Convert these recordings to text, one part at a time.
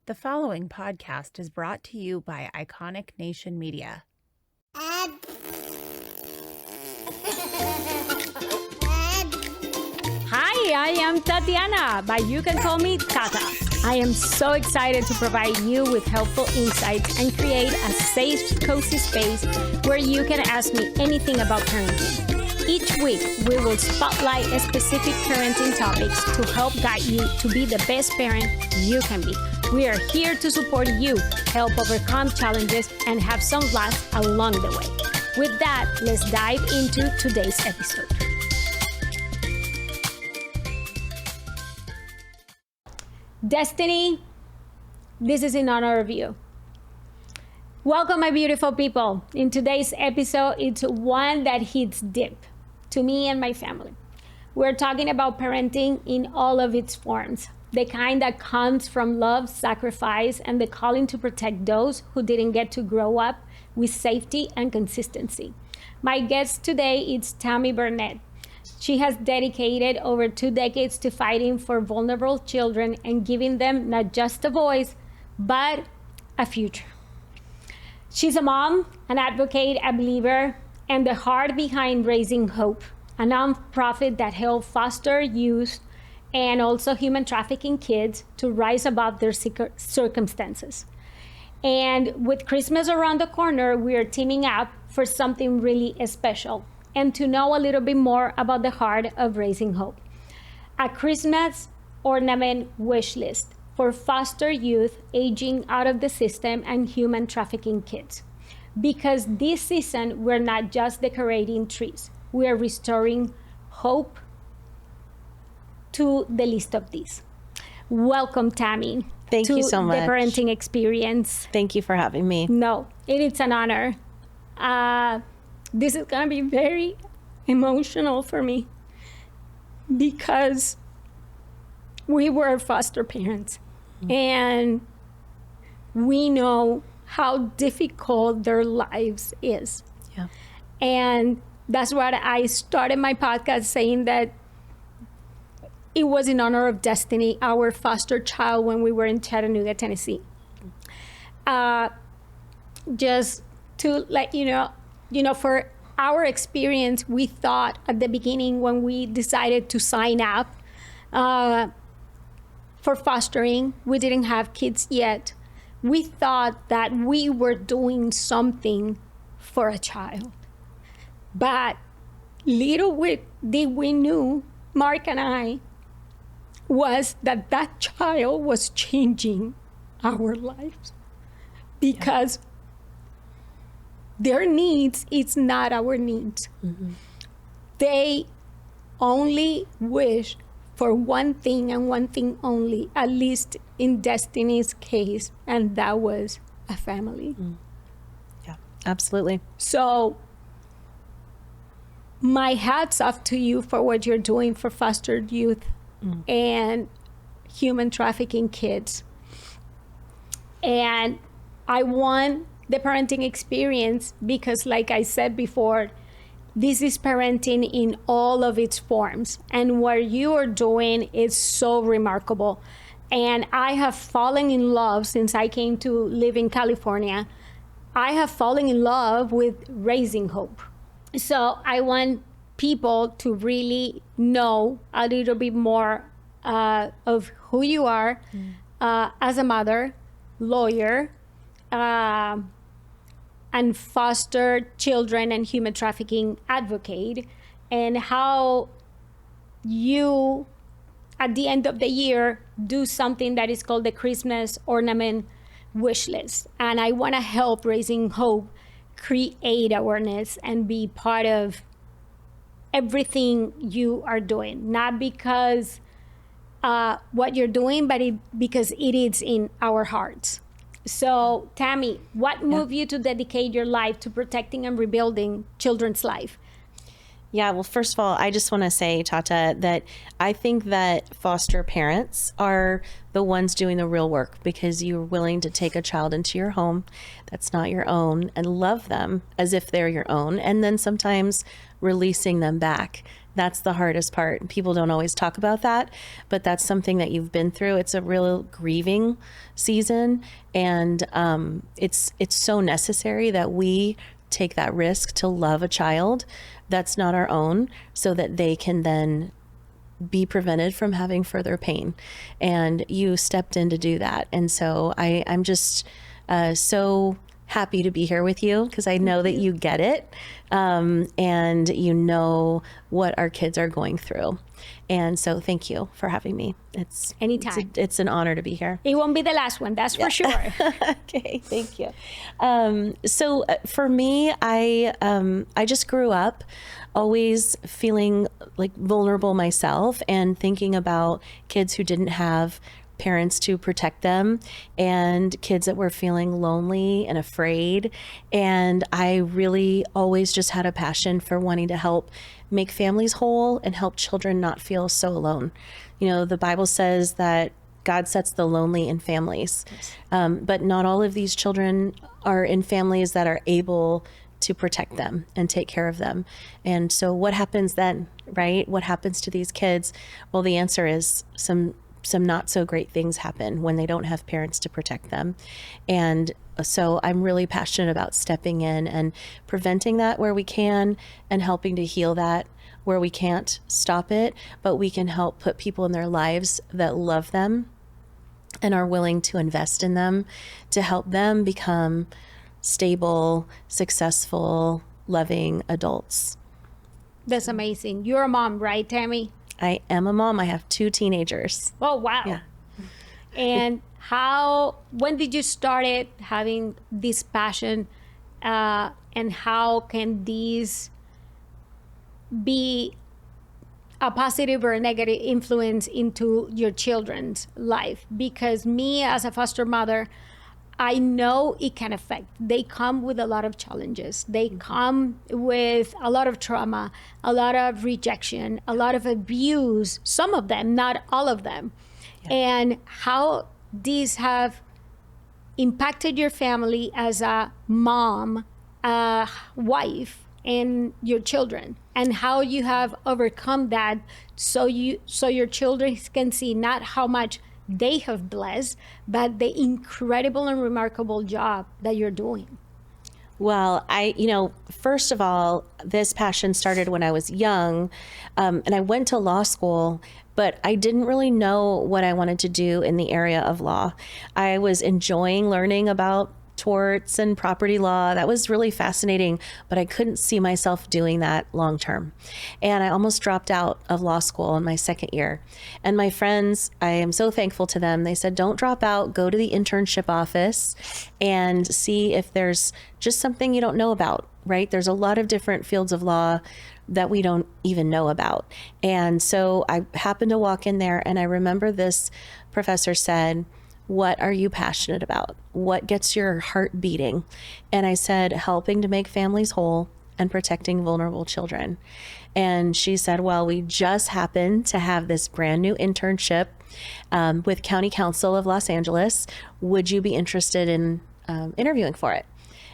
The following podcast is brought to you by Iconic Nation Media. Hi, I am Tatiana, but you can call me Tata. I am so excited to provide you with helpful insights and create a safe, cozy space where you can ask me anything about parenting. Each week, we will spotlight specific parenting topics to help guide you to be the best parent you can be. We are here to support you, help overcome challenges, and have some laughs along the way. With that, let's dive into today's episode. Destiny, this is in honor of you. Welcome, my beautiful people. In today's episode, it's one that hits deep to me and my family. We're talking about parenting in all of its forms, the kind that comes from love, sacrifice, and the calling to protect those who didn't get to grow up with safety and consistency. My guest today is Tami Burnett. She has dedicated over 2 decades to fighting for vulnerable children and giving them not just a voice, but a future. She's a mom, an advocate, a believer, and the heart behind Raising Hope, a nonprofit that helps foster youth and also human trafficking kids to rise above their circumstances. And with Christmas around the corner, we are teaming up for something really special and to know a little bit more about the heart of Raising Hope. A Christmas ornament wish list for foster youth aging out of the system and human trafficking kids. Because this season, we're not just decorating trees, we are restoring hope to the list of these. Welcome, Tammy. Thank you so much. To the parenting experience. Thank you for having me. No, it's an honor. This is gonna be very emotional for me because we were foster parents and we know how difficult their lives is. Yeah. And that's what I started my podcast saying, that it was in honor of Destiny, our foster child, when we were in Chattanooga, Tennessee. Just to let you know, for our experience, we thought at the beginning when we decided to sign up for fostering, we didn't have kids yet. We thought that we were doing something for a child. But little did we knew, Mark and I, was that that child was changing our lives. Because their needs, it's not our needs. Mm-hmm. They only wish for one thing and one thing only, at least in Destiny's case, and that was a family. Mm. Yeah, absolutely. So my hats off to you for what you're doing for fostered youth and human trafficking kids. And I want the parenting experience because, like I said before, this is parenting in all of its forms. And what you are doing is so remarkable. And I have fallen in love since I came to live in California. I have fallen in love with Raising Hope. So I want people to really know a little bit more of who you are as a mother, lawyer, and foster children and human trafficking advocate, and how you, at the end of the year, do something that is called the Christmas ornament wish list. And I want to help Raising Hope create awareness and be part of everything you are doing, not because what you're doing, but because it is in our hearts. So, Tammy, what moved you to dedicate your life to protecting and rebuilding children's life? Yeah, well, first of all, I just want to say, Tata, that I think that foster parents are the ones doing the real work, because you're willing to take a child into your home that's not your own and love them as if they're your own, and then sometimes releasing them back. That's the hardest part. People don't always talk about that, but that's something that you've been through. It's a real grieving season, and it's so necessary that we take that risk to love a child that's not our own, so that they can then be prevented from having further pain. And you stepped in to do that. And so I'm just so happy to be here with you, because I know that you get it, and you know what our kids are going through. And so thank you for having me. Anytime. It's an honor to be here. It won't be the last one, that's for sure. Okay, thank you. So for me, I just grew up always feeling like vulnerable myself, and thinking about kids who didn't have parents to protect them, and kids that were feeling lonely and afraid. And I really always just had a passion for wanting to help make families whole and help children not feel so alone. You know, the Bible says that God sets the lonely in families, but not all of these children are in families that are able to protect them and take care of them. And so what happens then, right? What happens to these kids? Well, the answer is some not so great things happen when they don't have parents to protect them. And so I'm really passionate about stepping in and preventing that where we can, and helping to heal that where we can't stop it, but we can help put people in their lives that love them and are willing to invest in them to help them become stable, successful, loving adults. That's amazing. You're a mom, right, Tammy? I am a mom. I have 2 teenagers. Oh, wow. Yeah. And when did you start having this passion, and how can these be a positive or a negative influence into your children's life? Because me as a foster mother, I know it can affect. They come with a lot of challenges. They come with a lot of trauma, a lot of rejection, a lot of abuse, some of them, not all of them. Yeah. And how these have impacted your family as a mom, a wife, and your children, and how you have overcome that, so your children can see not how much they have blessed, but the incredible and remarkable job that you're doing. Well, first of all, this passion started when I was young, and I went to law school, but I didn't really know what I wanted to do in the area of law. I was enjoying learning about torts and property law. That was really fascinating, but I couldn't see myself doing that long term. And I almost dropped out of law school in my second year. And my friends, I am so thankful to them. They said, don't drop out, go to the internship office and see if there's just something you don't know about, right? There's a lot of different fields of law that we don't even know about. And so I happened to walk in there, and I remember this professor said, what are you passionate about? What gets your heart beating? And I said, helping to make families whole and protecting vulnerable children. And she said, well, we just happened to have this brand new internship with County Council of Los Angeles. Would you be interested in interviewing for it?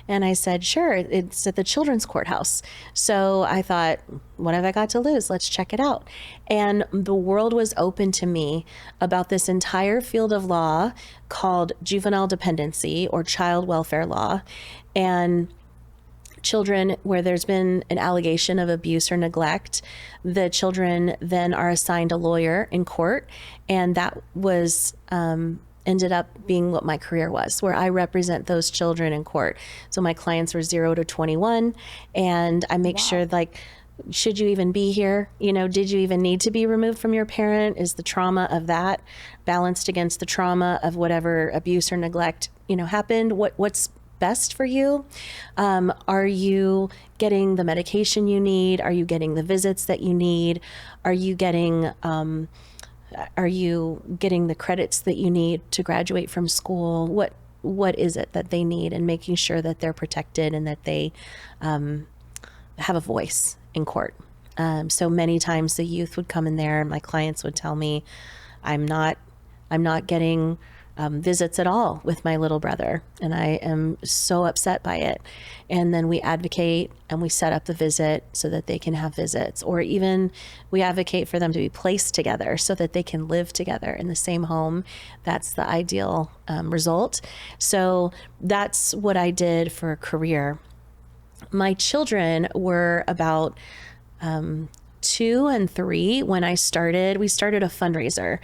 And I said, sure, it's at the children's courthouse. So I thought, what have I got to lose? Let's check it out. And the world was open to me about this entire field of law called juvenile dependency, or child welfare law. And children where there's been an allegation of abuse or neglect, the children then are assigned a lawyer in court. And that was ended up being what my career was, where I represent those children in court. So my clients were 0 to 21, and I make sure, like, should you even be here? Did you even need to be removed from your parent? Is the trauma of that balanced against the trauma of whatever abuse or neglect, happened? What's best for you? Are you getting the medication you need? Are you getting the visits that you need? Are you getting the credits that you need to graduate from school? What is it that they need? And making sure that they're protected and that they have a voice in court. So many times the youth would come in there and my clients would tell me, I'm not getting visits at all with my little brother. And I am so upset by it. And then we advocate and we set up the visit so that they can have visits, or even we advocate for them to be placed together so that they can live together in the same home. That's the ideal result. So that's what I did for a career. My children were about 2 and 3 when we started a fundraiser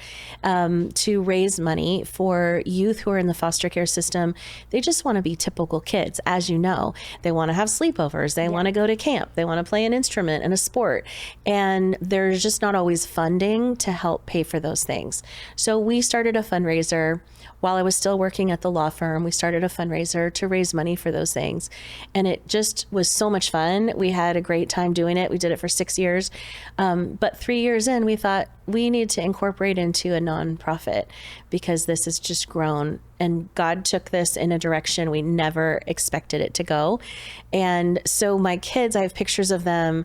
to raise money for youth who are in the foster care system. They just want to be typical kids, as you know. They want to have sleepovers. They want to go to camp. They want to play an instrument and a sport. And there's just not always funding to help pay for those things. So we started a fundraiser. While I was still working at the law firm, we started a fundraiser to raise money for those things. And it just was so much fun. We had a great time doing it. We did it for 6 years. But 3 years in, we thought we need to incorporate into a nonprofit because this has just grown. And God took this in a direction we never expected it to go. And so my kids, I have pictures of them.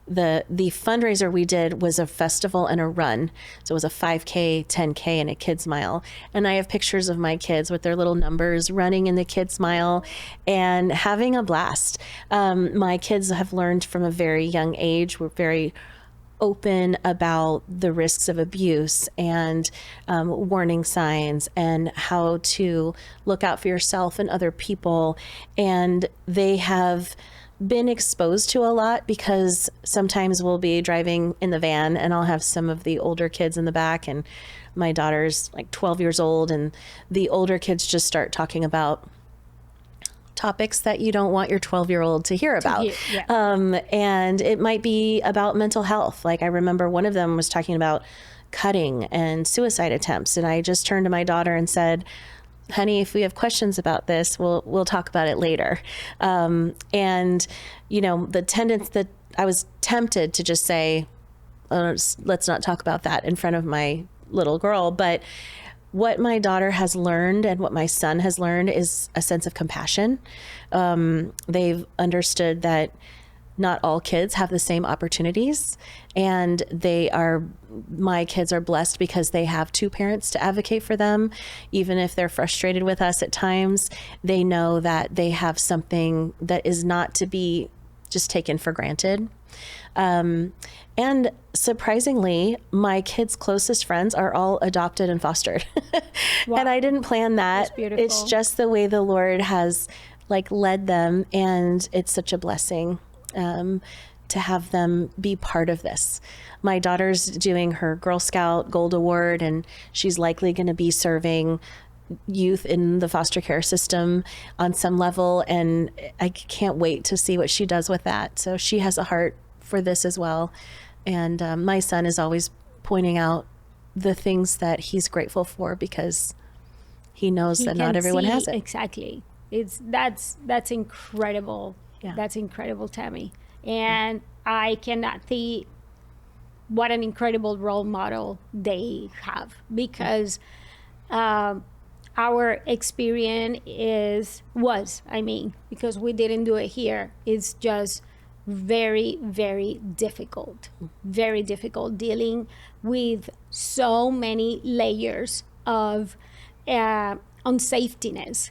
The fundraiser we did was a festival and a run. So it was a 5K, 10K, and a kids mile. And I have pictures of my kids with their little numbers running in the kids mile and having a blast. My kids have learned from a very young age. We're very open about the risks of abuse and warning signs and how to look out for yourself and other people. And they have been exposed to a lot because sometimes we'll be driving in the van and I'll have some of the older kids in the back, and my daughter's like 12 years old, and the older kids just start talking about topics that you don't want your 12-year-old to hear about. And it might be about mental health. Like I remember one of them was talking about cutting and suicide attempts. And I just turned to my daughter and said, honey, if we have questions about this, we'll talk about it later. And you know, that I was tempted to just say, let's not talk about that in front of my little girl. But what my daughter has learned and what my son has learned is a sense of compassion. They've understood that not all kids have the same opportunities, and my kids are blessed because they have 2 parents to advocate for them. Even if they're frustrated with us at times, they know that they have something that is not to be just taken for granted. And surprisingly, my kids' closest friends are all adopted and fostered. Wow. And I didn't plan that. That's beautiful. It's just the way the Lord has led them. And it's such a blessing to have them be part of this. My daughter's doing her Girl Scout Gold Award, and she's likely going to be serving youth in the foster care system on some level. And I can't wait to see what she does with that. So she has a heart for this as well. And my son is always pointing out the things that he's grateful for because he knows that not everyone has it. Exactly. That's incredible. Yeah. That's incredible, Tammy. And I cannot see what an incredible role model they have, because our experience because we didn't do it here, it's just very, very difficult dealing with so many layers of unsafetyness,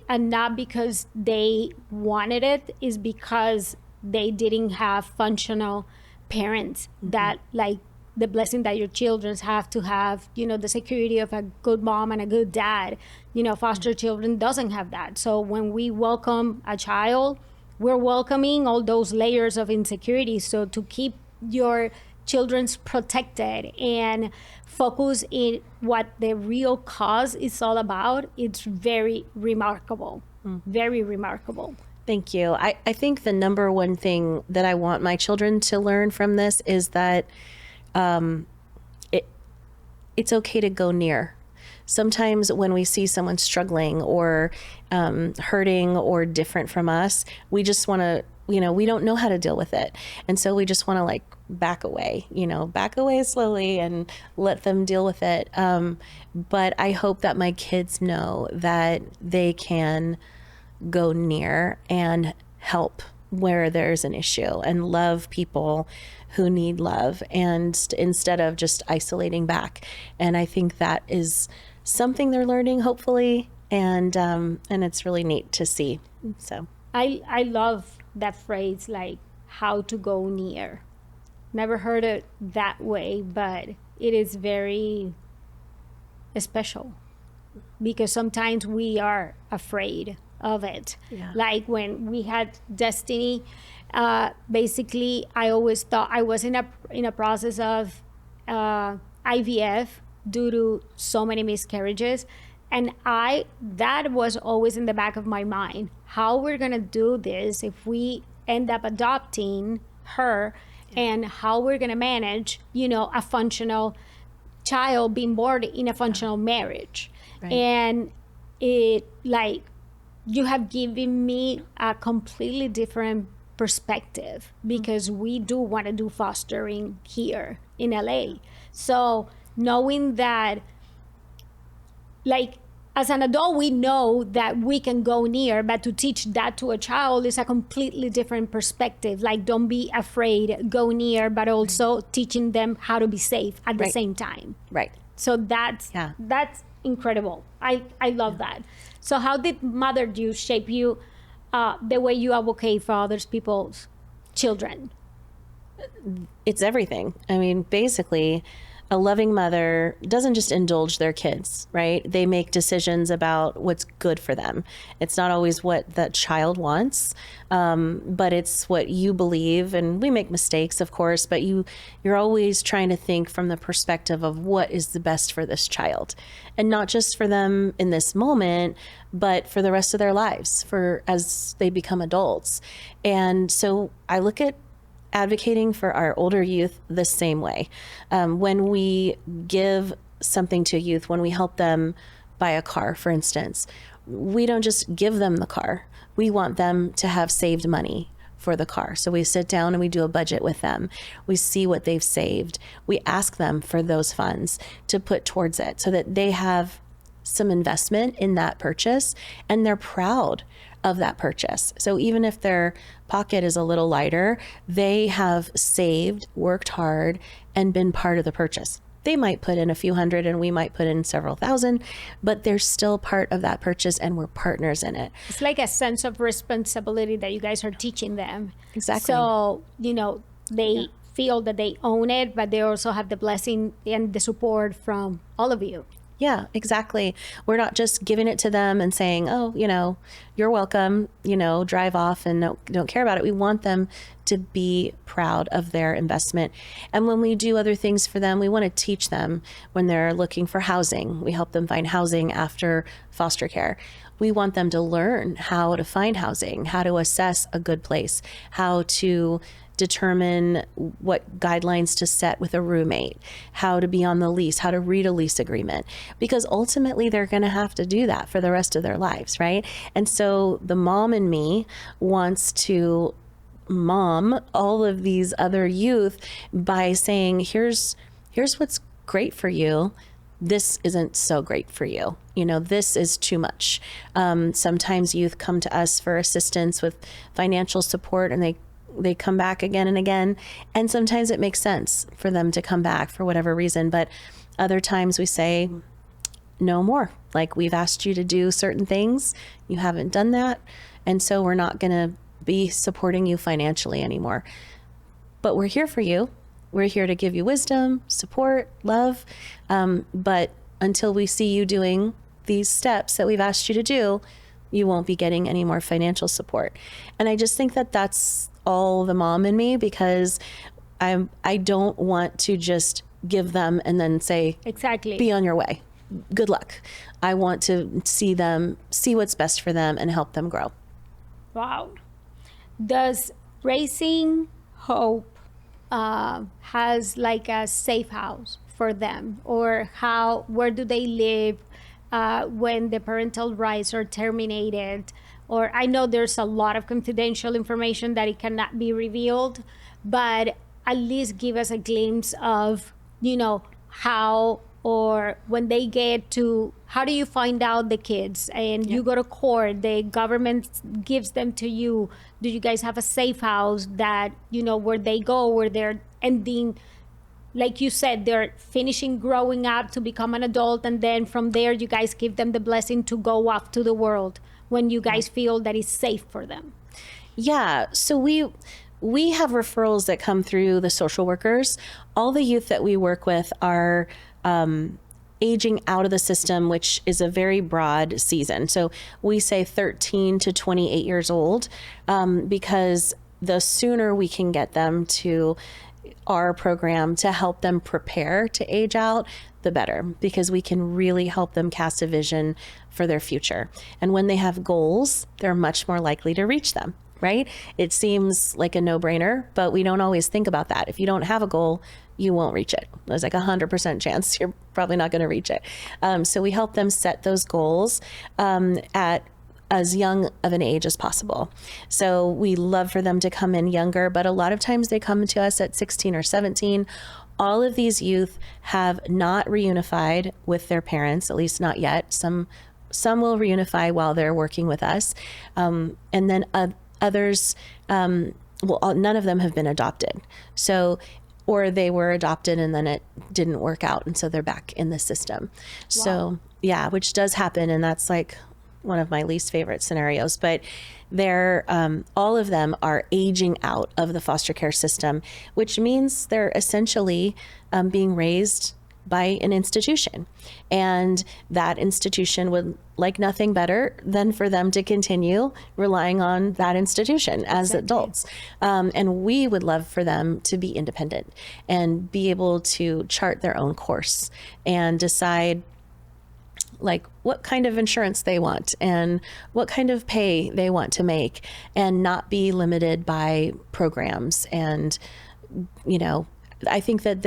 and not because they wanted it, is because they didn't have functional parents that, like the blessing that your children have to have, the security of a good mom and a good dad. Foster children doesn't have that. So when we welcome a child, we're welcoming all those layers of insecurity. So to keep your children's protected and focus in what the real cause is all about, it's very remarkable. Very remarkable. Thank you. I think the number one thing that I want my children to learn from this is that it's okay to go near. Sometimes when we see someone struggling or hurting or different from us, we just want to, we don't know how to deal with it. And so we just want to back away slowly and let them deal with it. But I hope that my kids know that they can go near and help where there's an issue and love people who need love, and instead of just isolating back. And I think that is something they're learning, hopefully, and it's really neat to see. So I love that phrase, like how to go near. Never heard it that way, but it is very special because sometimes we are afraid of it. Yeah. Like when we had Destiny, basically I always thought I was in a process of IVF due to so many miscarriages, and that was always in the back of my mind, how we're gonna do this if we end up adopting her, and how we're gonna manage, a functional child being born in a functional marriage. Right. And it, like, you have given me a completely different perspective because we do want to do fostering here in LA. So knowing that, like, as an adult, we know that we can go near, but to teach that to a child is a completely different perspective. Like, don't be afraid, go near, but also teaching them how to be safe at the Right. same time. Right. So that's incredible. I love that. So how did Mother You shape you the way you advocate for others people's children? It's everything. I mean, basically, a loving mother doesn't just indulge their kids, right? They make decisions about what's good for them. It's not always what that child wants, but it's what you believe. And we make mistakes, of course, but you're always trying to think from the perspective of what is the best for this child, and not just for them in this moment, but for the rest of their lives, for as they become adults. And so I look at advocating for our older youth the same way. When we give something to youth, when we help them buy a car, for instance, we don't just give them the car. We want them to have saved money for the car. So we sit down and we do a budget with them. We see what they've saved. We ask them for those funds to put towards it so that they have some investment in that purchase and they're proud of that purchase. So even if their pocket is a little lighter, they have saved, worked hard, and been part of the purchase. They might put in a few hundred and we might put in several thousand, but they're still part of that purchase and we're partners in it. It's like a sense of responsibility that you guys are teaching them. Exactly. So, they feel that they own it, but they also have the blessing and the support from all of you. Yeah, exactly. We're not just giving it to them and saying, oh, you're welcome, drive off and don't care about it. We want them to be proud of their investment. And when we do other things for them, we want to teach them when they're looking for housing. We help them find housing after foster care. We want them to learn how to find housing, how to assess a good place, how to determine what guidelines to set with a roommate, how to be on the lease, how to read a lease agreement, because ultimately they're going to have to do that for the rest of their lives, right? And so the mom in me wants to mom all of these other youth by saying, here's what's great for you. This isn't so great for you. This is too much. Sometimes youth come to us for assistance with financial support and they come back again and again. And sometimes it makes sense for them to come back for whatever reason. But other times we say, no more. Like, we've asked you to do certain things. You haven't done that. And so we're not going to be supporting you financially anymore. But we're here for you. We're here to give you wisdom, support, love. But until we see you doing these steps that we've asked you to do, you won't be getting any more financial support. And I just think that that's all the mom in me, because I don't want to just give them and then say, exactly, be on your way. Good luck. I want to see what's best for them and help them grow. Wow. Does Raising Hope has like a safe house for them, or where do they live when the parental rights are terminated? Or I know there's a lot of confidential information that it cannot be revealed, but at least give us a glimpse of, how or when they get to, how do you find out the kids and you go to court, the government gives them to you? Do you guys have a safe house that, where they go, where they're ending, like you said, they're finishing growing up to become an adult, and then from there you guys give them the blessing to go off to the world when you guys feel that it's safe for them? Yeah. So we have referrals that come through the social workers. All the youth that we work with are aging out of the system, which is a very broad season. So we say 13 to 28 years old, because the sooner we can get them to our program to help them prepare to age out, the better, because we can really help them cast a vision for their future. And when they have goals, they're much more likely to reach them, right? It seems like a no-brainer, but we don't always think about that. If you don't have a goal, you won't reach it. There's like 100% chance you're probably not going to reach it. So we help them set those goals at as young of an age as possible. So we love for them to come in younger, but a lot of times they come to us at 16 or 17. All of these youth have not reunified with their parents, at least not yet. Some will reunify while they're working with us. And then others, none of them have been adopted. So, or they were adopted and then it didn't work out. And so they're back in the system. Wow. So yeah, which does happen. And that's like one of my least favorite scenarios, but they're, all of them are aging out of the foster care system, which means they're essentially being raised by an institution. And that institution would like nothing better than for them to continue relying on that institution as adults. And we would love for them to be independent and be able to chart their own course and decide like what kind of insurance they want and what kind of pay they want to make, and not be limited by programs. And, I think that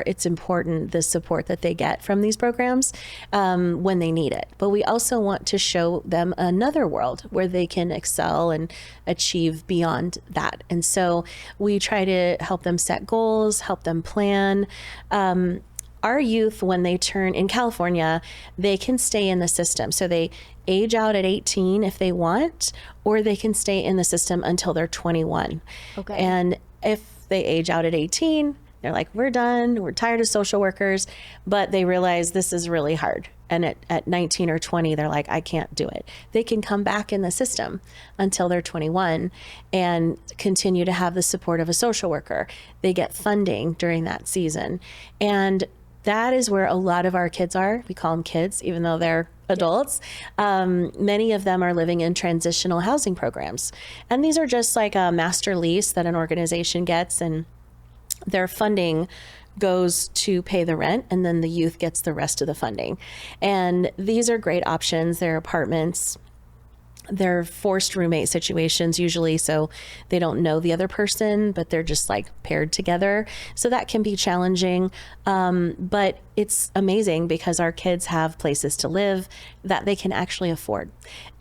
it's important, the support that they get from these programs when they need it. But we also want to show them another world where they can excel and achieve beyond that. And so we try to help them set goals, help them plan. Our youth, when they turn in California, they can stay in the system. So they age out at 18 if they want, or they can stay in the system until they're 21. Okay. And if they age out at 18, they're like, we're done, we're tired of social workers, but they realize this is really hard. And at 19 or 20, they're like, I can't do it. They can come back in the system until they're 21 and continue to have the support of a social worker. They get funding during that season. And that is where a lot of our kids are. We call them kids, even though they're adults. Many of them are living in transitional housing programs. And these are just like a master lease that an organization gets, and their funding goes to pay the rent, and then the youth gets the rest of the funding. And these are great options. They're apartments. They're forced roommate situations usually, so they don't know the other person, but they're just like paired together. So that can be challenging, but it's amazing because our kids have places to live that they can actually afford.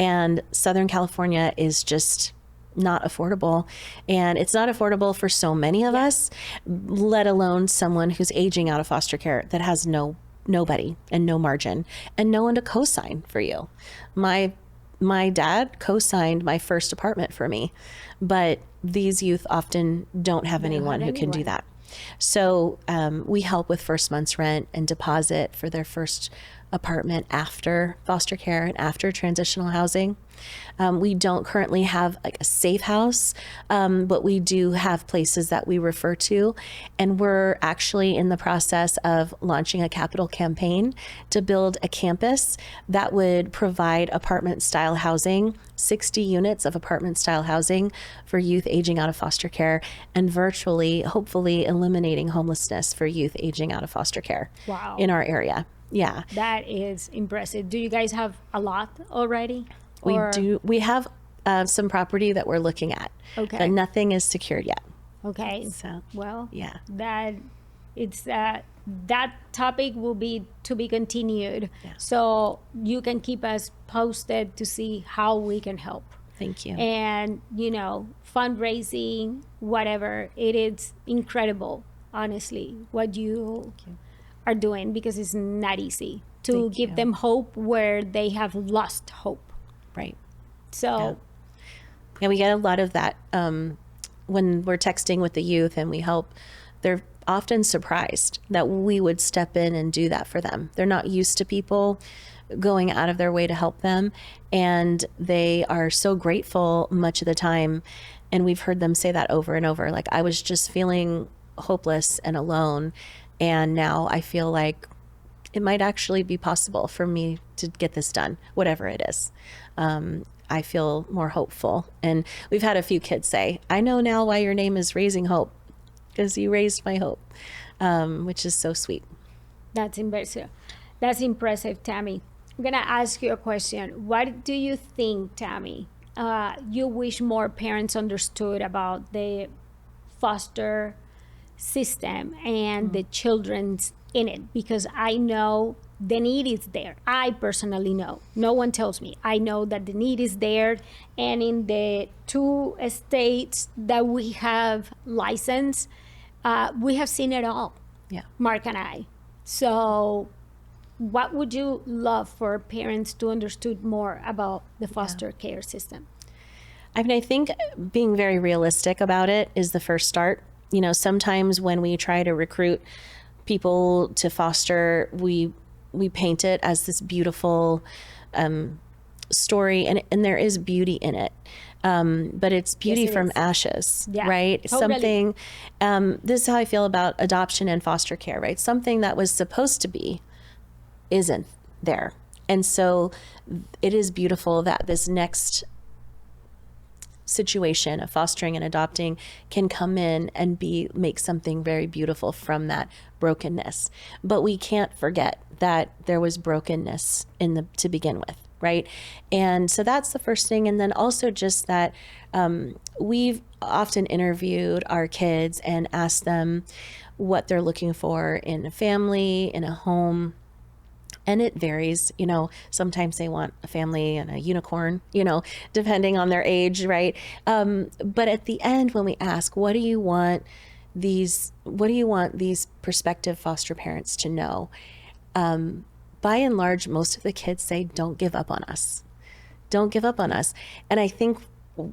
And Southern California is just not affordable, and it's not affordable for so many of us, let alone someone who's aging out of foster care that has nobody and no margin and no one to co-sign for you. My dad co-signed my first apartment for me, but these youth often don't have anyone who can do that. So we help with first month's rent and deposit for their first apartment after foster care and after transitional housing. We don't currently have like a safe house, but we do have places that we refer to. And we're actually in the process of launching a capital campaign to build a campus that would provide apartment style housing, 60 units of apartment style housing for youth aging out of foster care, and virtually, hopefully, eliminating homelessness for youth aging out of foster care. Wow. In our area. Yeah. That is impressive. Do you guys have a lot already? We do. We have some property that we're looking at, but nothing is secured yet. Okay. So, well, yeah, that topic will be to be continued. Yeah. So you can keep us posted to see how we can help. Thank you. And, fundraising, whatever, it is incredible, honestly, what you are doing, because it's not easy to Thank give you. them hope where they have lost hope. Right. So Yeah, we get a lot of that when we're texting with the youth and we help. They're often surprised that we would step in and do that for them. They're not used to people going out of their way to help them, and they are so grateful much of the time. And we've heard them say that over and over. Like, I was just feeling hopeless and alone, and now I feel like it might actually be possible for me to get this done, whatever it is. I feel more hopeful. And we've had a few kids say, I know now why your name is Raising Hope, because you raised my hope, which is so sweet. that's impressive. That's impressive, Tammy. I'm gonna ask you a question. What do you think, Tammy, you wish more parents understood about the foster system and the children's in it? Because I know the need is there. I personally know. No one tells me. I know that the need is there. And in the 2 states that we have licensed, we have seen it all, Yeah. Mark and I. So what would you love for parents to understood more about the foster care system? I mean, I think being very realistic about it is the first start. You know, sometimes when we try to recruit people to foster, we paint it as this beautiful story, and there is beauty in it. But it's beauty Yes, it from is. ashes, Yeah, right? totally. Something, this is how I feel about adoption and foster care, right? Something that was supposed to be isn't there. And so it is beautiful that this next situation of fostering and adopting can come in and make something very beautiful from that brokenness. But we can't forget that there was brokenness to begin with, right? And so that's the first thing. And then also just that we've often interviewed our kids and asked them what they're looking for in a family, in a home. And it varies, you know, sometimes they want a family and a unicorn, you know, depending on their age, right? But at the end, when we ask, what do you want these prospective foster parents to know? By and large, most of the kids say, don't give up on us. Don't give up on us. And I think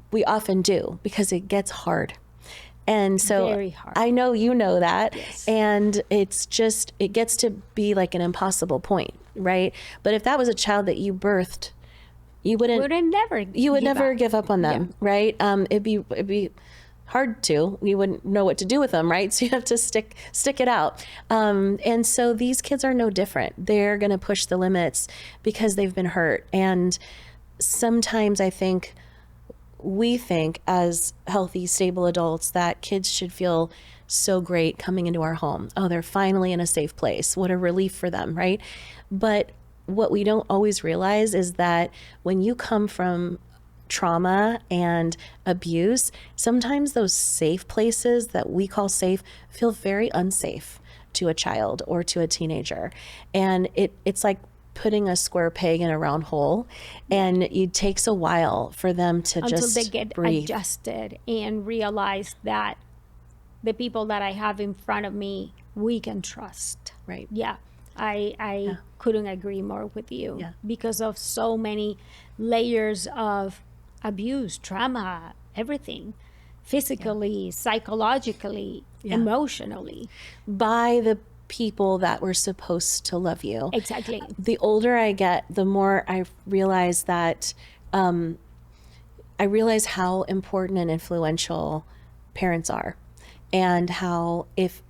we often do, because it gets hard. And so Very hard. I know you know that. Yes. And it gets to be like an impossible point, right? But if that was a child that you birthed, you would never give up on them, right? It'd be hard to. You wouldn't know what to do with them, right? So you have to stick it out. And so these kids are no different. They're going to push the limits because they've been hurt. And sometimes I think we think as healthy, stable adults that kids should feel so great coming into our home. Oh, they're finally in a safe place. What a relief for them, right? But what we don't always realize is that when you come from trauma and abuse, sometimes those safe places that we call safe feel very unsafe to a child or to a teenager. And it's like putting a square peg in a round hole, and it takes a while for them to Until just they get breathe. adjusted and realize that the people that I have in front of me, we can trust. Right. Yeah. I couldn't agree more with you. Yeah. Because of so many layers of abuse, trauma, everything, physically, psychologically, emotionally. By the people that were supposed to love you. Exactly. The older I get, the more I realize that I realize how important and influential parents are, and how if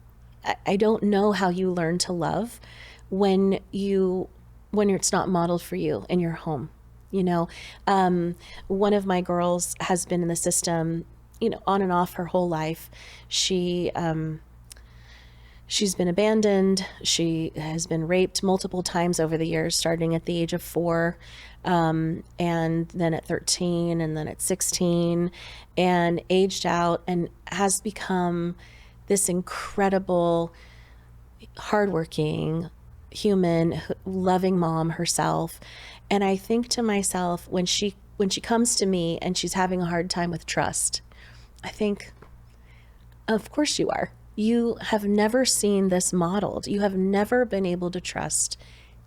I don't know how you learn to love when it's not modeled for you in your home. You know, one of my girls has been in the system, you know, on and off her whole life. She's been abandoned. She has been raped multiple times over the years, starting at the age of 4, and then at 13, and then at 16, and aged out, and has become this incredible, hardworking, human, loving mom herself. And I think to myself, when she comes to me and she's having a hard time with trust, I think, of course you are. you have never seen this modeled. You have never been able to trust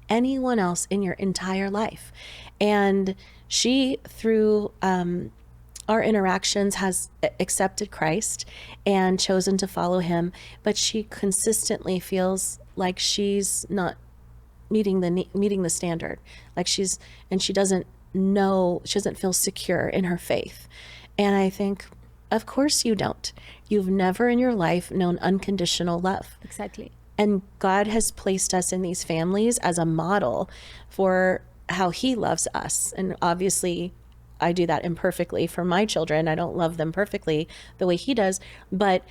anyone else in your entire life. And she, through our interactions, has accepted Christ and chosen to follow him, but she consistently feels like she's not meeting the standard. Like she doesn't feel secure in her faith. And I think, of course you don't. You've never in your life known unconditional love. Exactly. And God has placed us in these families as a model for how he loves us. And obviously, I do that imperfectly for my children. I don't love them perfectly the way he does, but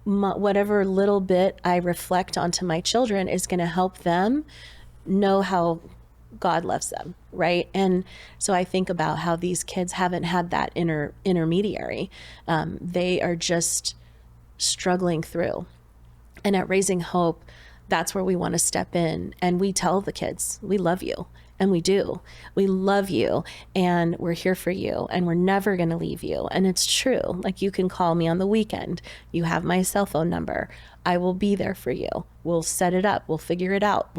whatever little bit I reflect onto my children is going to help them know how God loves them, right? And so I think about how these kids haven't had that intermediary. They are just struggling through. And at Raising Hope, that's where we want to step in. And we tell the kids, we love you. And we do. We love you. And we're here for you. And we're never going to leave you. And it's true. Like, you can call me on the weekend. You have my cell phone number. I will be there for you. We'll set it up. We'll figure it out.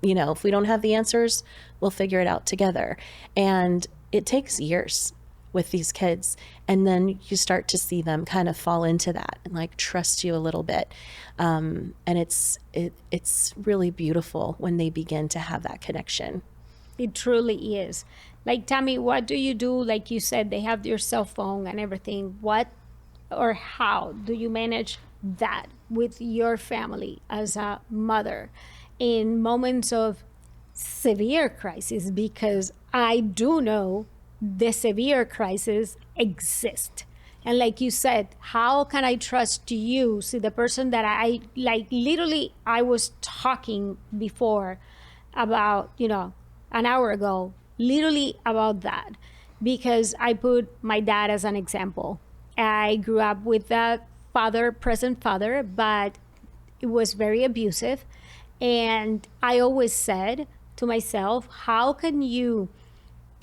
If we don't have the answers, we'll figure it out together. And it takes years with these kids. And then you start to see them kind of fall into that and like trust you a little bit. And it's really beautiful when they begin to have that connection. It truly is. Like, Tami, what do you do? Like you said, they have your cell phone and everything. What or how do you manage that with your family as a mother in moments of severe crisis? Because I do know the severe crisis exist. And like you said, how can I trust you? See, the person that I literally, I was talking before about, an hour ago, literally about that, because I put my dad as an example. I grew up with a present father, but it was very abusive. And I always said to myself, how can you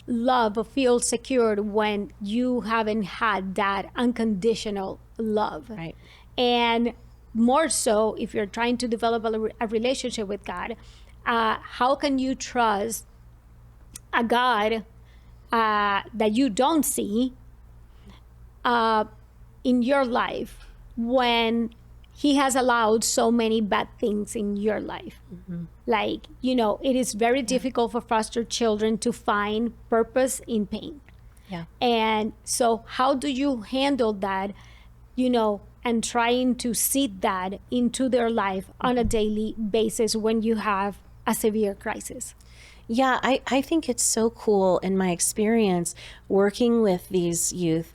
love or feel secured when you haven't had that unconditional love? Right. And more so, if you're trying to develop a relationship with God, how can you trust a God that you don't see in your life when he has allowed so many bad things in your life? Mm-hmm. Like, it is very difficult for foster children to find purpose in pain. Yeah. And so how do you handle that, and trying to seed that into their life on a daily basis when you have a severe crisis? Yeah, I think it's so cool in my experience working with these youth.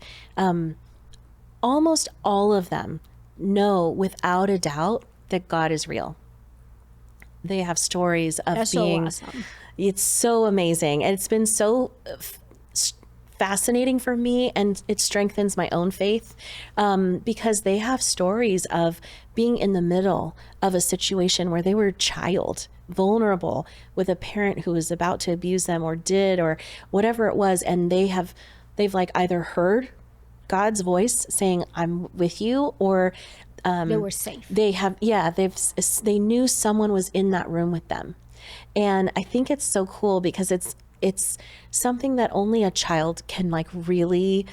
Almost all of them know without a doubt that God is real. They have stories of That's being, so awesome. It's so amazing. And it's been so fascinating for me, and it strengthens my own faith because they have stories of being in the middle of a situation where they were a child, vulnerable, with a parent who was about to abuse them or did, or whatever it was. And they've like either heard God's voice saying, I'm with you, or they were safe. They knew someone was in that room with them. And I think it's so cool because it's something that only a child can like really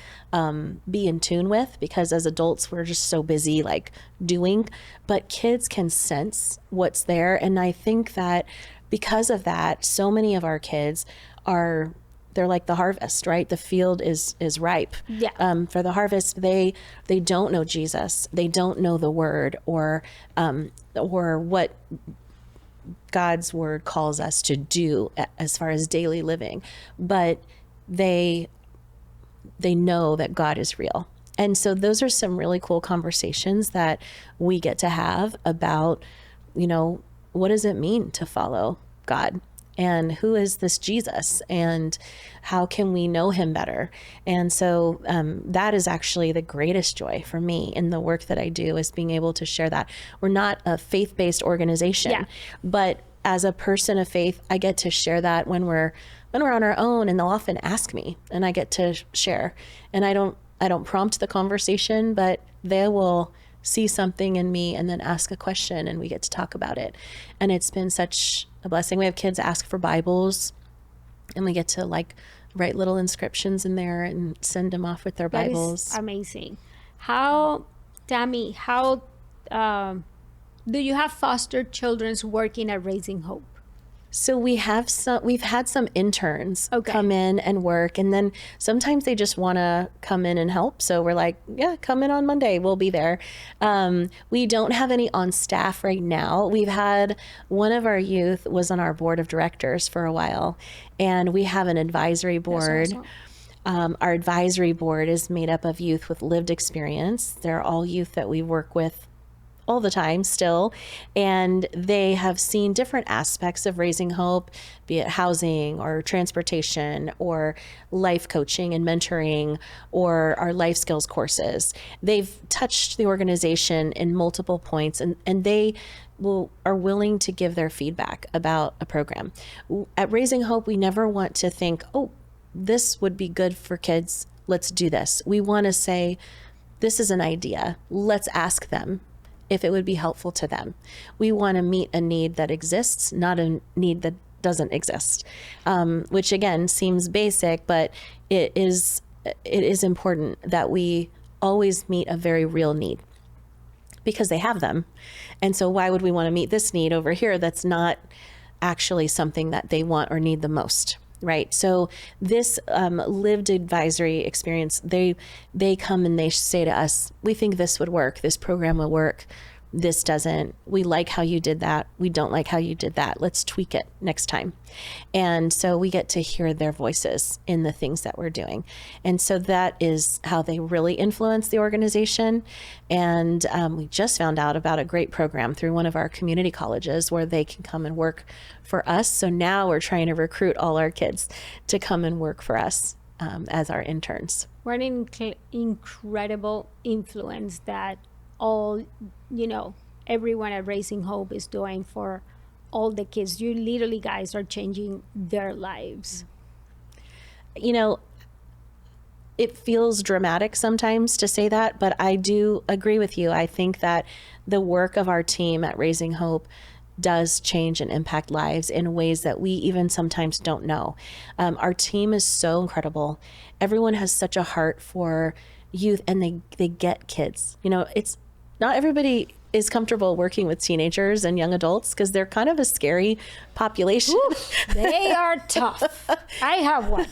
be in tune with, because as adults we're just so busy like doing, but kids can sense what's there. And I think that because of that, so many of our kids they're like the harvest, right? The field is ripe for the harvest. They don't know Jesus. They don't know the word or what God's word calls us to do as far as daily living, but they know that God is real. And so those are some really cool conversations that we get to have about, what does it mean to follow God? And who is this Jesus? And how can we know him better? And so that is actually the greatest joy for me in the work that I do, is being able to share that. We're not a faith-based organization, but as a person of faith, I get to share that when we're on our own, and they'll often ask me, and I get to share. And I don't prompt the conversation, but they will see something in me and then ask a question and we get to talk about it. And it's been such a blessing. We have kids ask for Bibles and we get to like write little inscriptions in there and send them off with their That Bibles. is amazing. How, Tami, how do you have foster children's working at Raising Hope? So we've had some interns Okay. come in and work, and then sometimes they just want to come in and help. So we're like, yeah, come in on Monday. We'll be there. We don't have any on staff right now. We've had one of our youth was on our board of directors for a while, and we have an advisory board. awesome. Our advisory board is made up of youth with lived experience. They're all youth that we work with all the time still, and they have seen different aspects of Raising Hope, be it housing or transportation or life coaching and mentoring or our life skills courses. They've touched the organization in multiple points, and they are willing to give their feedback about a program. At Raising Hope, we never want to think, oh, this would be good for kids, let's do this. We want to say, this is an idea, let's ask them if it would be helpful to them. We want to meet a need that exists, not a need that doesn't exist, which again seems basic, but it is important that we always meet a very real need because they have them. And so why would we want to meet this need over here that's not actually something that they want or need the most? Right. So this lived advisory experience, they come and they say to us, we think this would work. This program will work. This doesn't. We like how you did that. We don't like how you did that. Let's tweak it next time. And so we get to hear their voices in the things that we're doing. And so that is how they really influence the organization. And we just found out about a great program through one of our community colleges where they can come and work for us. So now we're trying to recruit all our kids to come and work for us as our interns. What an incredible influence that all, everyone at Raising Hope is doing for all the kids. You literally guys are changing their lives. It feels dramatic sometimes to say that, but I do agree with you. I think that the work of our team at Raising Hope does change and impact lives in ways that we even sometimes don't know. Our team is so incredible. Everyone has such a heart for youth, and they get kids. It's not everybody is comfortable working with teenagers and young adults because they're kind of a scary population. Oof, they are tough. I have one.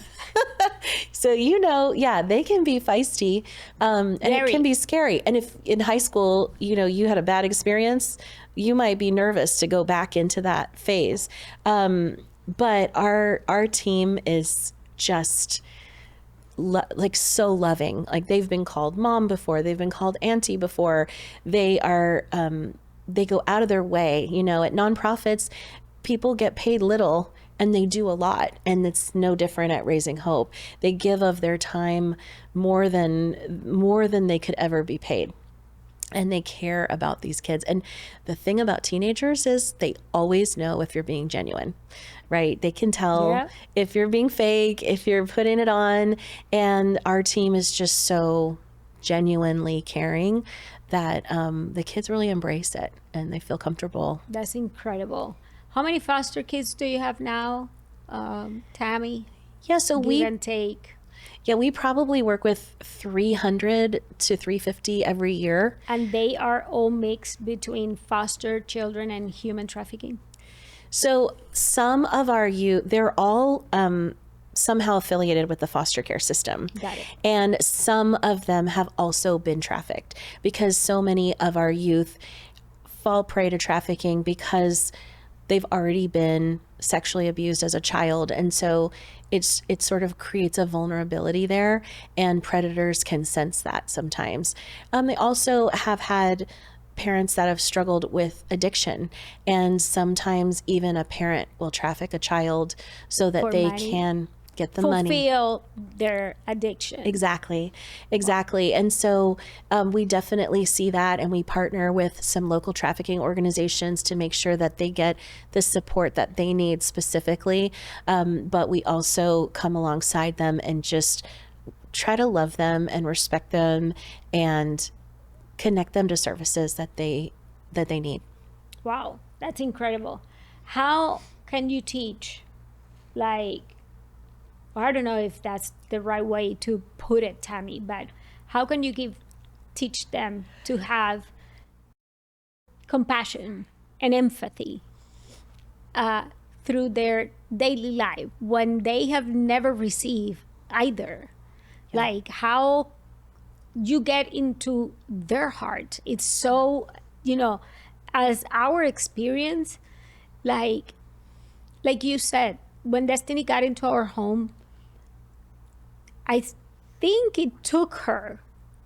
So, they can be feisty, and it can be scary. And if in high school, you had a bad experience, you might be nervous to go back into that phase. But our team is just so loving. Like, they've been called mom before, they've been called auntie before. They are, they go out of their way. At nonprofits, people get paid little and they do a lot. And it's no different at Raising Hope. They give of their time more than they could ever be paid. And they care about these kids. And the thing about teenagers is they always know if you're being genuine, right? They can tell if you're being fake, if you're putting it on. And our team is just so genuinely caring that the kids really embrace it and they feel comfortable. That's incredible. How many foster kids do you have now, Tami? Yeah, so Give and take. Yeah, we probably work with 300 to 350 every year. And they are all mixed between foster children and human trafficking? So some of our youth, they're all somehow affiliated with the foster care system. Got it. And some of them have also been trafficked because so many of our youth fall prey to trafficking because they've already been sexually abused as a child. And so it sort of creates a vulnerability there, and predators can sense that sometimes. They also have had parents that have struggled with addiction, and sometimes even a parent will traffic a child so that they can get the money. Fulfill their addiction. Exactly. And so we definitely see that, and we partner with some local trafficking organizations to make sure that they get the support that they need specifically. But we also come alongside them and just try to love them and respect them and connect them to services that they need. Wow, that's incredible. How can you teach, like, I don't know if that's the right way to put it, Tammy, but how can you teach them to have compassion and empathy through their daily life when they have never received either? Yeah. Like, how you get into their heart. It's so, as our experience, like you said, when Destiny got into our home, I think it took her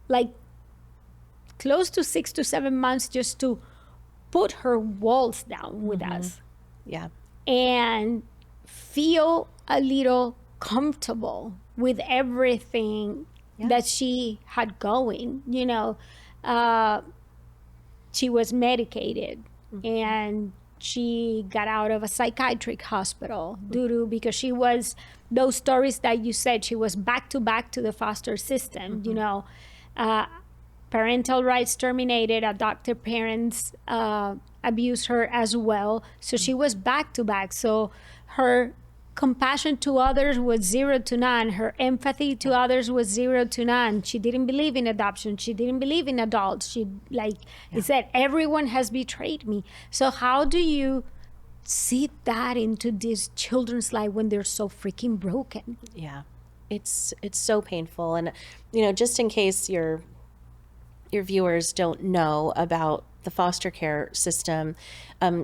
like close to 6 to 7 months just to put her walls down with us Yeah. and feel a little comfortable with everything that she had going. She was medicated and she got out of a psychiatric hospital because she was, those stories that you said, she was back to the foster system. Parental rights terminated, adoptive parents abused her as well, so she was back to back. So her compassion to others was 0 to none. Her empathy to others was 0 to none. She didn't believe in adoption. She didn't believe in adults. She it said, everyone has betrayed me. So how do you see that into these children's life when they're so freaking broken? Yeah. It's so painful. And, just in case your viewers don't know about the foster care system,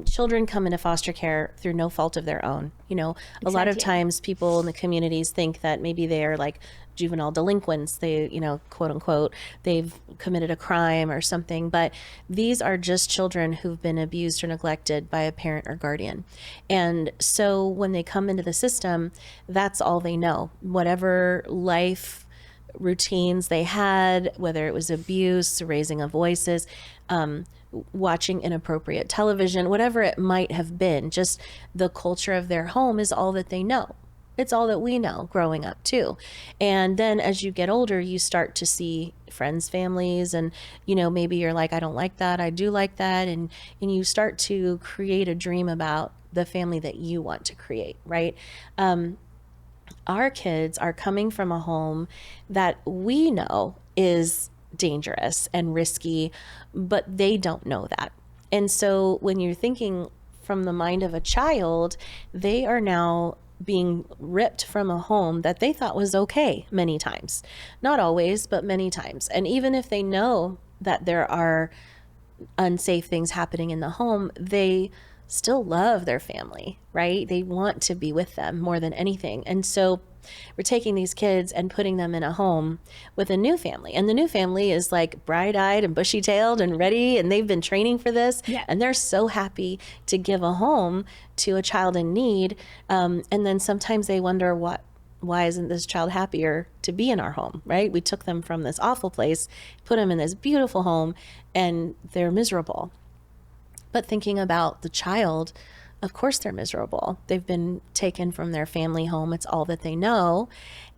children come into foster care through no fault of their own. A lot of times people in the communities think that maybe they are like juvenile delinquents. They, quote unquote, they've committed a crime or something. But these are just children who've been abused or neglected by a parent or guardian. And so when they come into the system, that's all they know. Whatever life routines they had, whether it was abuse, raising of voices, watching inappropriate television, whatever it might have been, just the culture of their home is all that they know. It's all that we know growing up too. And then as you get older, you start to see friends, families, and maybe you're like, I don't like that, I do like that, and you start to create a dream about the family that you want to create, right? Our kids are coming from a home that we know is dangerous and risky, but they don't know that. And so when you're thinking from the mind of a child, they are now being ripped from a home that they thought was okay many times. Not always, but many times. And even if they know that there are unsafe things happening in the home, they still love their family, right? They want to be with them more than anything. And so we're taking these kids and putting them in a home with a new family. And the new family is like bright-eyed and bushy-tailed and ready, and they've been training for this. Yeah. And they're so happy to give a home to a child in need. And then sometimes they wonder, why isn't this child happier to be in our home, right? We took them from this awful place, put them in this beautiful home, and they're miserable. But thinking about the child, of course they're miserable. They've been taken from their family home. It's all that they know.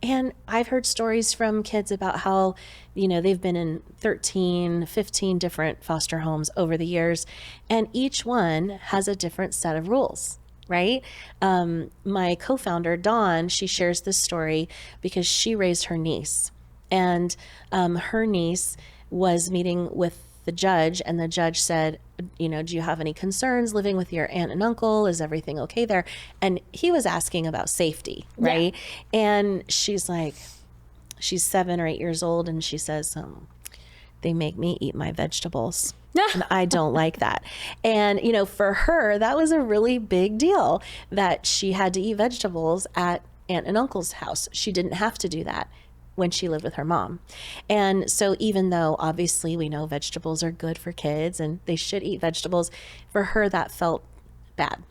And I've heard stories from kids about how, they've been in 13, 15 different foster homes over the years, and each one has a different set of rules, right? My co-founder, Dawn, she shares this story because she raised her niece. And her niece was meeting with the judge, and the judge said, do you have any concerns living with your aunt and uncle? Is everything okay there? And he was asking about safety, right? Yeah. And she's like, she's 7 or 8 years old, and she says, they make me eat my vegetables. And I don't like that. And, for her, that was a really big deal that she had to eat vegetables at aunt and uncle's house. She didn't have to do that when she lived with her mom. And so even though obviously we know vegetables are good for kids and they should eat vegetables, for her that felt bad.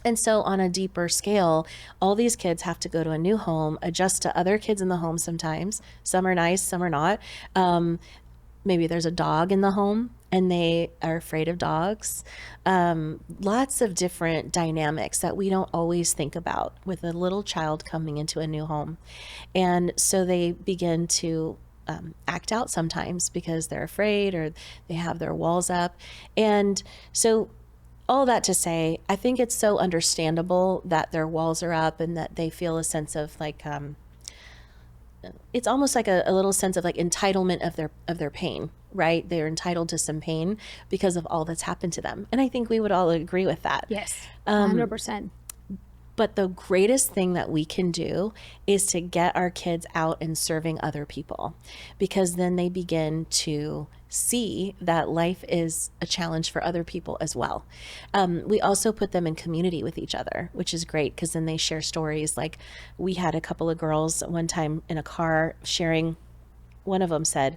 And so on a deeper scale, all these kids have to go to a new home, adjust to other kids in the home sometimes. Some are nice, some are not. Maybe there's a dog in the home and they are afraid of dogs. Lots of different dynamics that we don't always think about with a little child coming into a new home. And so they begin to act out sometimes because they're afraid or they have their walls up. And so all that to say, I think it's so understandable that their walls are up and that they feel a sense of like, it's almost like a little sense of like entitlement of their pain, right? They're entitled to some pain because of all that's happened to them. And I think we would all agree with that. Yes, 100%. But the greatest thing that we can do is to get our kids out and serving other people, because then they begin to see that life is a challenge for other people as well. We also put them in community with each other, which is great because then they share stories. Like we had a couple of girls one time in a car sharing. One of them said,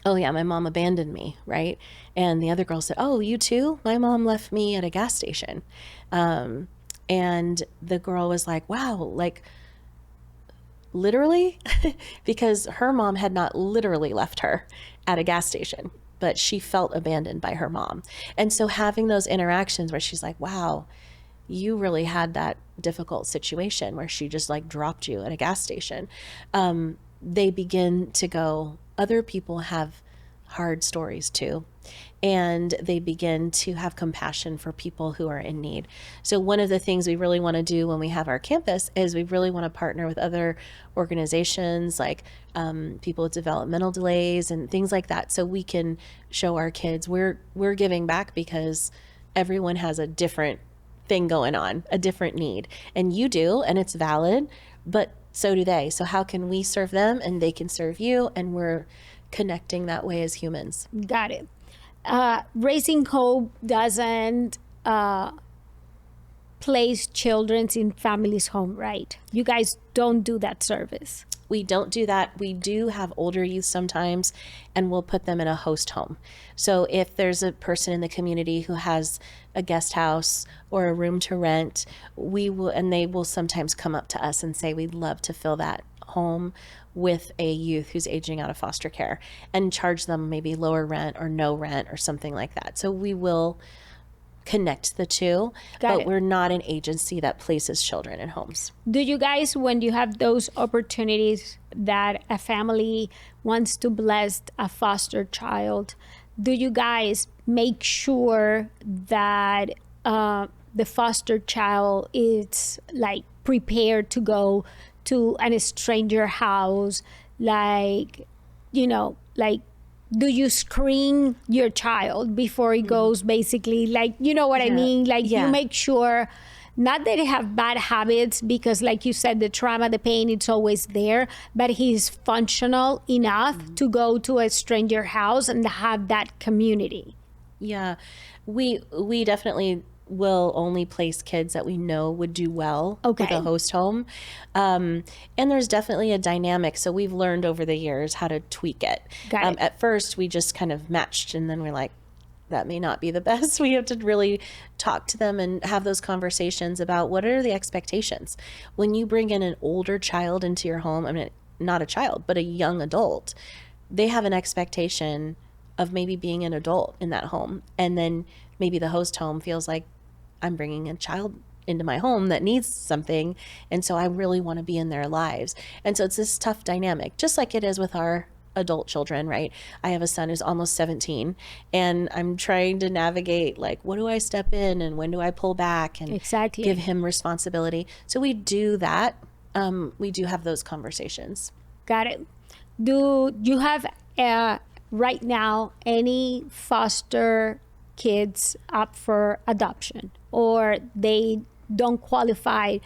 "Oh yeah, my mom abandoned me," right? And the other girl said, "Oh, you too? My mom left me at a gas station." And the girl was like, "Wow, like literally?" Because her mom had not literally left her at a gas station, but she felt abandoned by her mom. And so having those interactions where she's like, "Wow, you really had that difficult situation where she just like dropped you at a gas station." They begin to go, other people have hard stories too. And they begin to have compassion for people who are in need. So one of the things we really want to do when we have our campus is we really want to partner with other organizations like people with developmental delays and things like that, so we can show our kids we're giving back because everyone has a different thing going on, a different need. And you do, and it's valid, but so do they. So how can we serve them and they can serve you? And we're connecting that way as humans. Got it. Raising Hope doesn't place children in families' home, right? You guys don't do that service. We don't do that. We do have older youth sometimes, and we'll put them in a host home. So if there's a person in the community who has a guest house or a room to rent, we will, and they will sometimes come up to us and say, "We'd love to fill that home with a youth who's aging out of foster care," and charge them maybe lower rent or no rent or something like that. So we will connect the two, but we're not an agency that places children in homes. Do you guys, when you have those opportunities that a family wants to bless a foster child, do you guys make sure that the foster child is like prepared to go to a stranger house? Like, you know, like, do you screen your child before he goes, basically? Like, you know what I mean? Like, you make sure not that they have bad habits, because like you said, the trauma, the pain, it's always there, but he's functional enough to go to a stranger house and have that community. Yeah, we definitely will only place kids that we know would do well with a host home. And there's definitely a dynamic. So we've learned over the years how to tweak it. At first, we just kind of matched, and then we're like, that may not be the best. We have to really talk to them and have those conversations about what are the expectations. When you bring in an older child into your home, I mean, not a child, but a young adult, they have an expectation of maybe being an adult in that home. And then maybe the host home feels like, I'm bringing a child into my home that needs something, and so I really want to be in their lives. And so it's this tough dynamic, just like it is with our adult children, right? I have a son who's almost 17, and I'm trying to navigate, like, what do I step in and when do I pull back and give him responsibility? So we do that. We do have those conversations. Got it. Do you have right now any foster kids up for adoption, or they don't qualify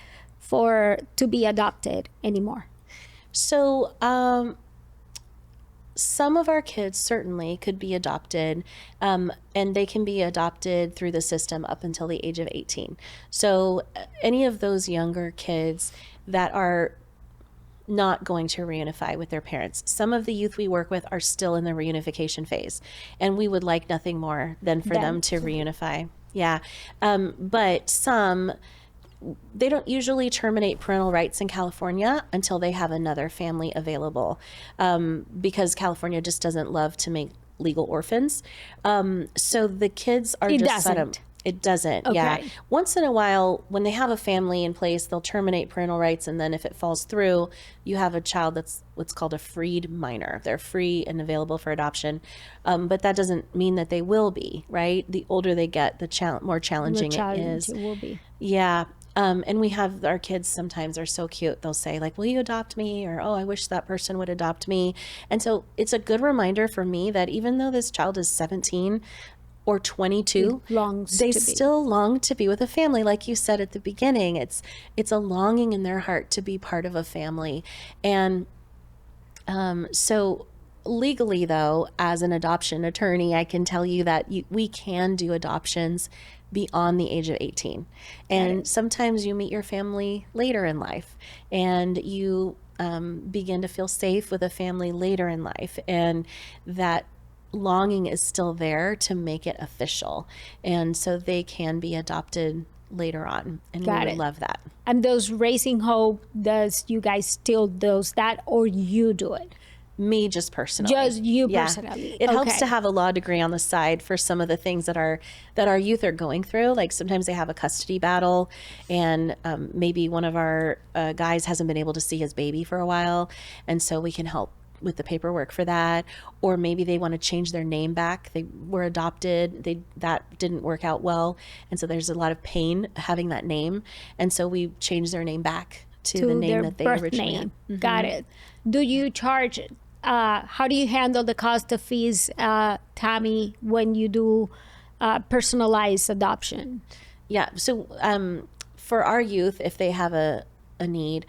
to be adopted anymore? So some of our kids certainly could be adopted, and they can be adopted through the system up until the age of 18. So any of those younger kids that are not going to reunify with their parents. Some of the youth we work with are still in the reunification phase, and we would like nothing more than for them to reunify. Yeah. But some, they don't usually terminate parental rights in California until they have another family available, because California just doesn't love to make legal orphans. So the kids are set up. It doesn't. Okay. Yeah. Once in a while, when they have a family in place, they'll terminate parental rights. And then if it falls through, you have a child that's what's called a freed minor. They're free and available for adoption. But that doesn't mean that they will be, right? The older they get, the more challenging it is. It will be. Yeah. And we have our kids sometimes are so cute. They'll say like, will you adopt me? Or, oh, I wish that person would adopt me. And so it's a good reminder for me that even though this child is 17, or 22, they still long to be with a family. Like you said at the beginning, it's a longing in their heart to be part of a family. And so legally, though, as an adoption attorney, I can tell you that we can do adoptions beyond the age of 18. And sometimes you meet your family later in life, and you begin to feel safe with a family later in life. And that longing is still there to make it official. And so they can be adopted later on. And we would love that. And those Raising Hope, does you guys still does that, or you do it? Me, just personally. Just you personally. It helps to have a law degree on the side for some of the things that our youth are going through. Like sometimes they have a custody battle, and maybe one of our guys hasn't been able to see his baby for a while, and so we can help with the paperwork for that. Or maybe they want to change their name back. They were adopted, that didn't work out well, and so there's a lot of pain having that name, and so we changed their name back to the name that they originally had. Mm-hmm. Got it. Do you charge, how do you handle the cost of fees, Tami, when you do personalized adoption? Yeah, so for our youth, if they have a need,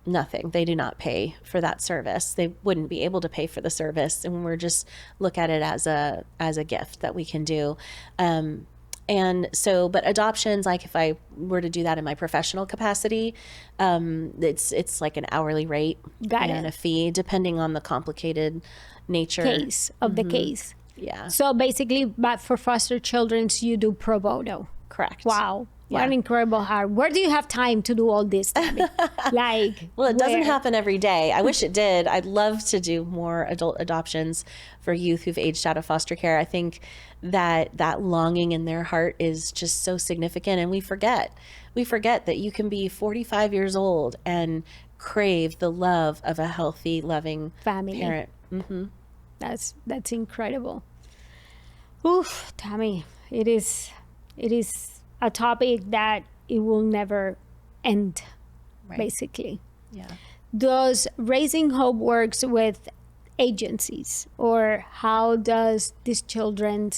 nothing. They do not pay for that service. They wouldn't be able to pay for the service, and we're just look at it as a gift that we can do. And so, but adoptions, like if I were to do that in my professional capacity, it's like an hourly rate and a fee, depending on the complicated nature of the case. Yeah. So basically, but for foster children, you do pro bono. Correct. Wow. What an incredible heart. Where do you have time to do all this, Tammy? Well, it doesn't happen every day. I wish it did. I'd love to do more adult adoptions for youth who've aged out of foster care. I think that longing in their heart is just so significant, and we forget that you can be 45 years old and crave the love of a healthy, loving family parent. That's incredible. Oof, Tammy, it is a topic that it will never end, basically. Yeah. Does Raising Hope works with agencies, or how does these children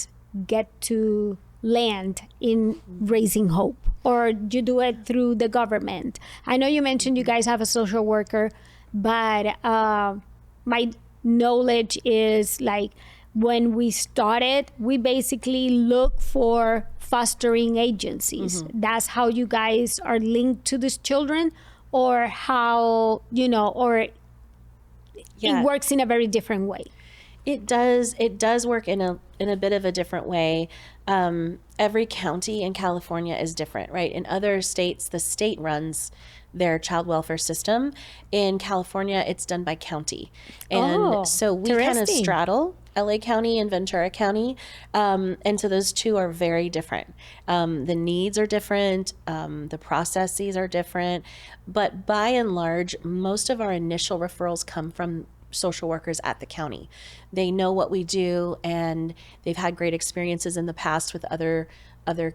get to land in Raising Hope? Or you do it through the government? I know you mentioned you guys have a social worker, but my knowledge is like when we started, we basically look for fostering agencies. That's how you guys are linked to these children, or how, or it works in a very different way. It does work in a bit of a different way. Every county in California is different, right? In other states, the state runs their child welfare system. In California, it's done by county. And so we kind of straddle LA County and Ventura County. And so those two are very different. The needs are different. The processes are different. But by and large, most of our initial referrals come from social workers at the county. They know what we do, and they've had great experiences in the past with other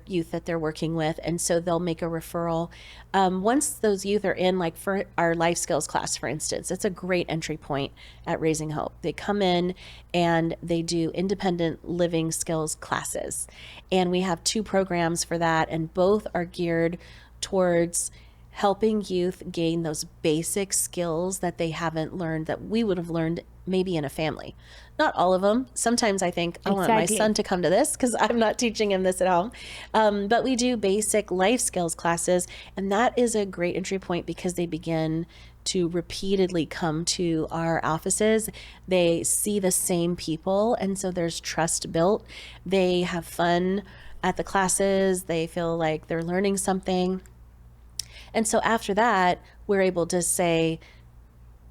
youth that they're working with, and so they'll make a referral. Once those youth are in, like for our life skills class, for instance, it's a great entry point at Raising Hope. They come in and they do independent living skills classes, and we have 2 programs for that, and both are geared towards helping youth gain those basic skills that they haven't learned, that we would have learned maybe in a family. Not all of them. Sometimes I think I want my son to come to this because I'm not teaching him this at home. But we do basic life skills classes, and that is a great entry point because they begin to repeatedly come to our offices. They see the same people, and so there's trust built. They have fun at the classes. They feel like they're learning something. And so after that, we're able to say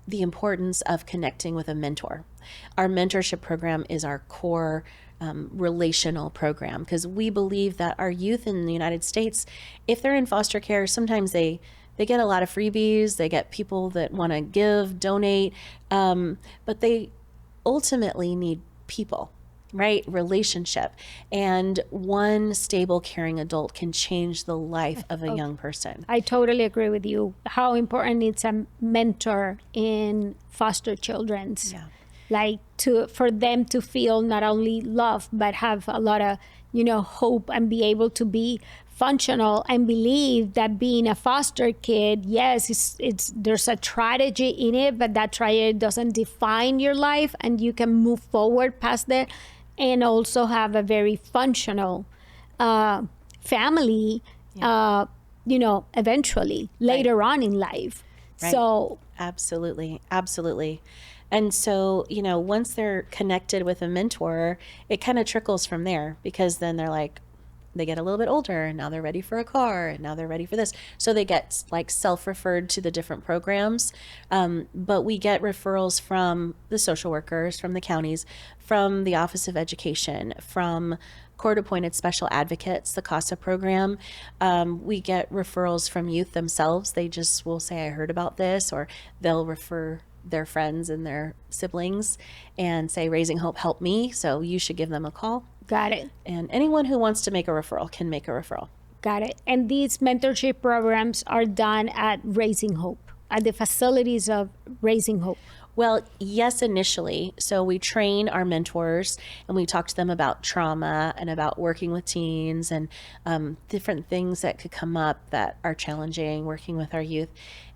the importance of connecting with a mentor. Our mentorship program is our core relational program, because we believe that our youth in the United States, if they're in foster care, sometimes they get a lot of freebies, they get people that want to give, donate, but they ultimately need people, right? Relationship. And one stable, caring adult can change the life of a young person. I totally agree with you. How important it's a mentor in foster children's. Yeah. Like for them to feel not only love, but have a lot of, hope and be able to be functional and believe that being a foster kid, yes, it's there's a tragedy in it, but that tragedy doesn't define your life and you can move forward past that and also have a very functional family, eventually later on in life. Right. So absolutely. And so, once they're connected with a mentor, it kind of trickles from there, because then they get a little bit older and now they're ready for a car and now they're ready for this. So they get like self-referred to the different programs. But we get referrals from the social workers, from the counties, from the Office of Education, from court-appointed special advocates, the CASA program. We get referrals from youth themselves. They just will say, I heard about this, or they'll refer their friends and their siblings and say, Raising Hope helped me, so you should give them a call. got it. And anyone who wants to make a referral can make a referral. Got it. And these mentorship programs are done at Raising Hope, at the facilities of Raising Hope. Well, yes, initially. So we train our mentors and we talk to them about trauma and about working with teens and different things that could come up that are challenging working with our youth,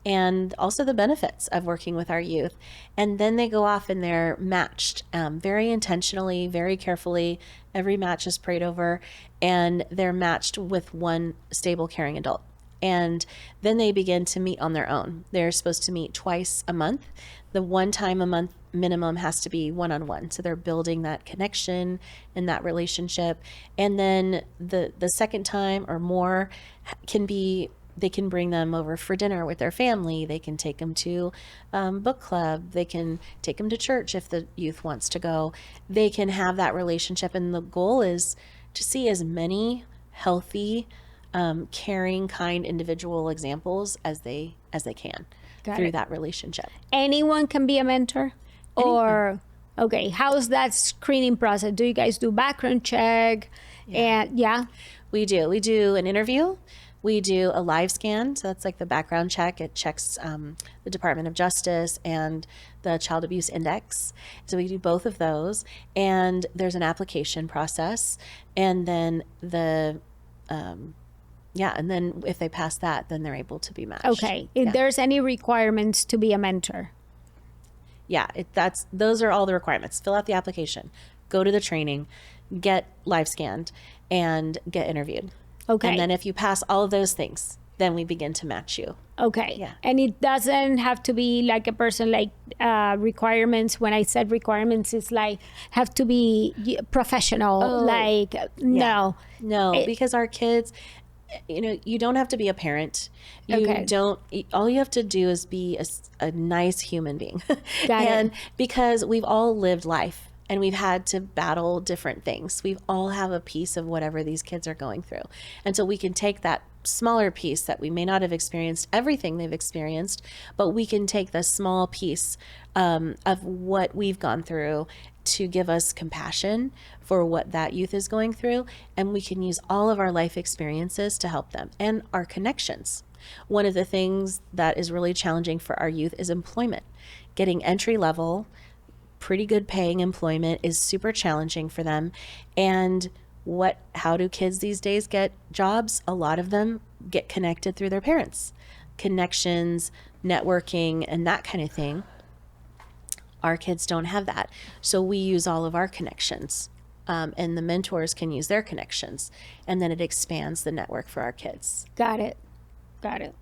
and also the benefits of working with our youth. And then they go off and they're matched very intentionally, very carefully. Every match is prayed over, and they're matched with one stable, caring adult. And then they begin to meet on their own. They're supposed to meet twice a month. The one time a month minimum has to be one-on-one. So they're building that connection and that relationship. And then the second time or more they can bring them over for dinner with their family. They can take them to book club. They can take them to church if the youth wants to go. They can have that relationship. And the goal is to see as many healthy, caring, kind individual examples as they can through that relationship. Anyone can be a mentor? Or, okay, how's that screening process? Do you guys do background check? And We do an interview. We do a live scan. So that's like the background check. It checks the Department of Justice and the Child Abuse Index. So we do both of those. And there's an application process. And then and then if they pass that, then they're able to be matched. okay, if there's any requirements to be a mentor. Yeah, those are all the requirements. Fill out the application, go to the training, get live scanned, and get interviewed. Okay. And then if you pass all of those things, then we begin to match you. Okay. Yeah. And it doesn't have to be like a person like requirements. When I said requirements, it's like have to be professional. No. No, because our kids, you don't have to be a parent. All you have to do is be a nice human being. Got it. Because we've all lived life and we've had to battle different things. We all have a piece of whatever these kids are going through. And so we can take that smaller piece that we may not have experienced everything they've experienced, but we can take the small piece of what we've gone through to give us compassion for what that youth is going through. And we can use all of our life experiences to help them and our connections. One of the things that is really challenging for our youth is employment. Getting entry level, pretty good paying employment is super challenging for them. And how do kids these days get jobs? A lot of them get connected through their parents. Connections, networking, and that kind of thing. Our kids don't have that. So we use all of our connections, and the mentors can use their connections, and then it expands the network for our kids. Got it.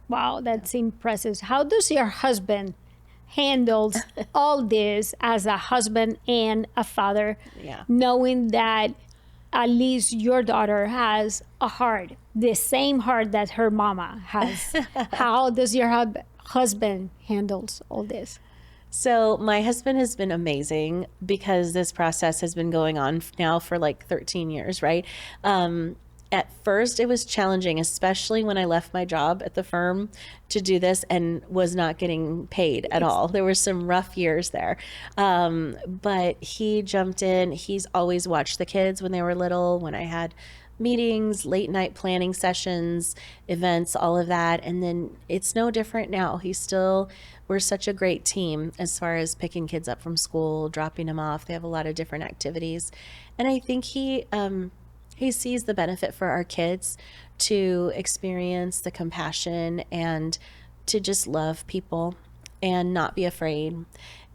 Wow, that's impressive. How does your husband handle all this as a husband and a father, knowing that at least your daughter has a heart, the same heart that her mama has? How does your husband handle all this? So my husband has been amazing because this process has been going on now for like 13 years, right? At first it was challenging, especially when I left my job at the firm to do this and was not getting paid at all. There were some rough years there. But he jumped in. He's always watched the kids when they were little, when I had meetings, late night planning sessions, events, all of that. And then it's no different now. We're such a great team as far as picking kids up from school, dropping them off. They have a lot of different activities. And I think he sees the benefit for our kids to experience the compassion and to just love people and not be afraid.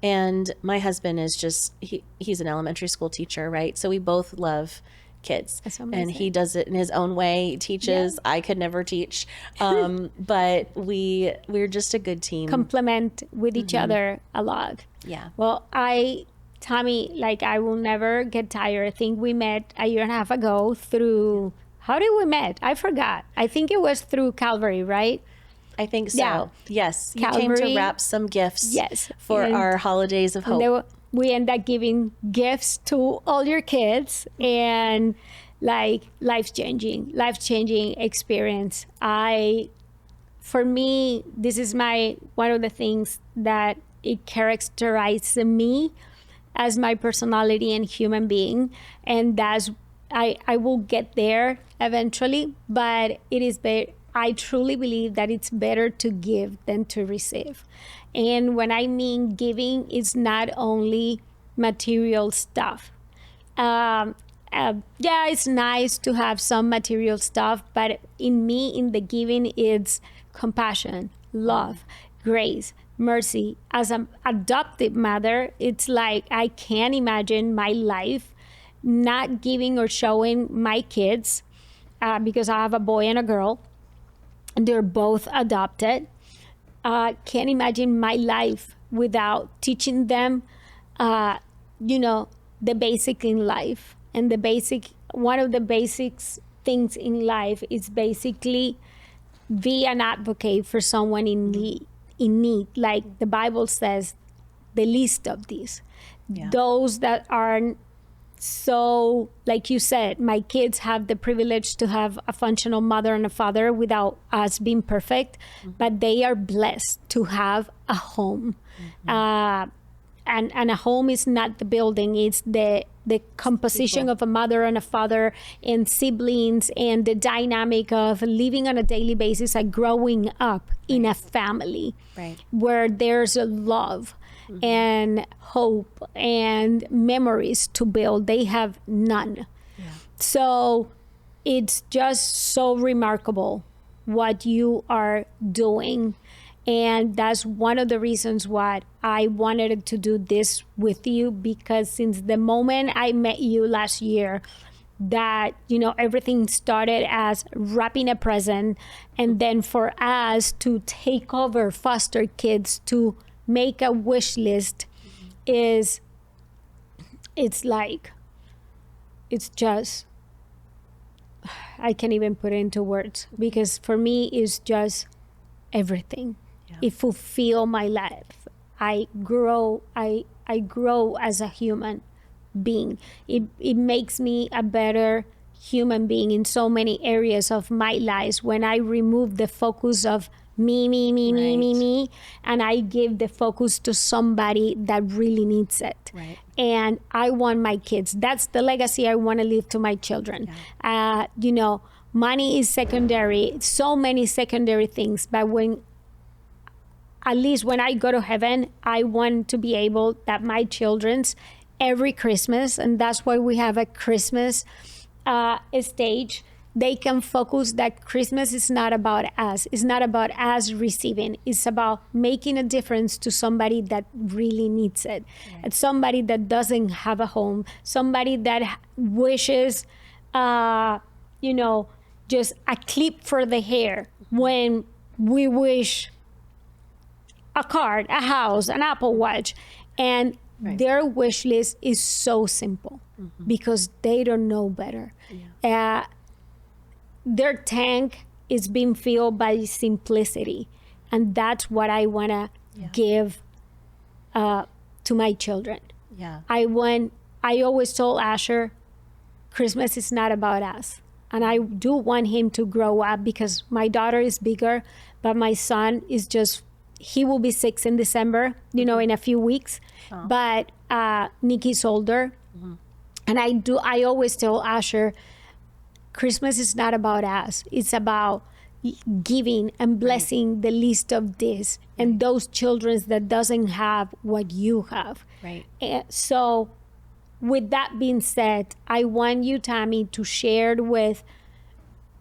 And my husband is he's an elementary school teacher, right? So we both love kids. And he does it in his own way. He teaches. Yeah. I could never teach. But we're just a good team. Complement with each other a lot. Yeah. Well, Tami, like, I will never get tired. I think we met a year and a half ago through, how did we met? I forgot. I think it was through Calvary, right? I think so. Yeah. Yes. You Calvary, came to wrap some gifts for our holidays of hope. We end up giving gifts to all your kids, and like life-changing experience. For me, this is one of the things that it characterizes me as my personality and human being, and I will get there eventually, but it is I truly believe that it's better to give than to receive. And when I mean giving, it's not only material stuff. It's nice to have some material stuff, but in the giving, it's compassion, love, grace, mercy. As an adopted mother, it's like I can't imagine my life not giving or showing my kids, because I have a boy and a girl, and they're both adopted. Can't imagine my life without teaching them, the basic in life. And one of the basics things in life is basically be an advocate for someone in need. Like the Bible says, the least of these. Yeah. Those that aren't. So, like you said, my kids have the privilege to have a functional mother and a father without us being perfect, but they are blessed to have a home. And a home is not the building, it's the composition of a mother and a father and siblings, and the dynamic of living on a daily basis and growing up in a family where there's a love and hope and memories to build. They have none. Yeah. So it's just so remarkable what you are doing. And that's one of the reasons why I wanted to do this with you, because since the moment I met you last year, that, everything started as wrapping a present, and then for us to take over foster kids, to make a wish list, it's just, I can't even put it into words, because for me it's just everything. Yeah. It fulfills my life. I grow as a human being. It makes me a better human being in so many areas of my life when I remove the focus of me, and I give the focus to somebody that really needs it. Right. And I want my kids, that's the legacy I want to leave to my children. Yeah. Money is secondary, so many secondary things, but at least when I go to heaven, I want to be able that my children's every Christmas, and that's why we have a Christmas stage, they can focus that Christmas is not about us. It's not about us receiving. It's about making a difference to somebody that really needs it. Right. And somebody that doesn't have a home, somebody that wishes, just a clip for the hair when we wish a card, a house, an Apple Watch. And their wish list is so simple because they don't know better. Yeah. Their tank is being filled by simplicity. And that's what I want to give to my children. Yeah. I always told Asher, Christmas is not about us. And I do want him to grow up because my daughter is bigger, but my son is he will be 6 in December, in a few weeks. Oh. But Nikki's older. Mm-hmm. And I always tell Asher, Christmas is not about us. It's about giving and blessing the least of this and those children that doesn't have what you have. Right. And so with that being said, I want you, Tami, to share with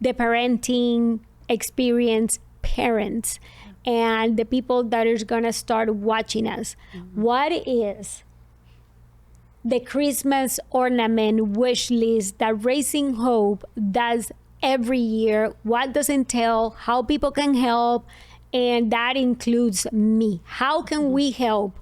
the parenting experience parents and the people that is going to start watching us. Mm-hmm. What is the Christmas ornament wish list that Raising Hope does every year? What does it entail? How people can help? And that includes me. How can we help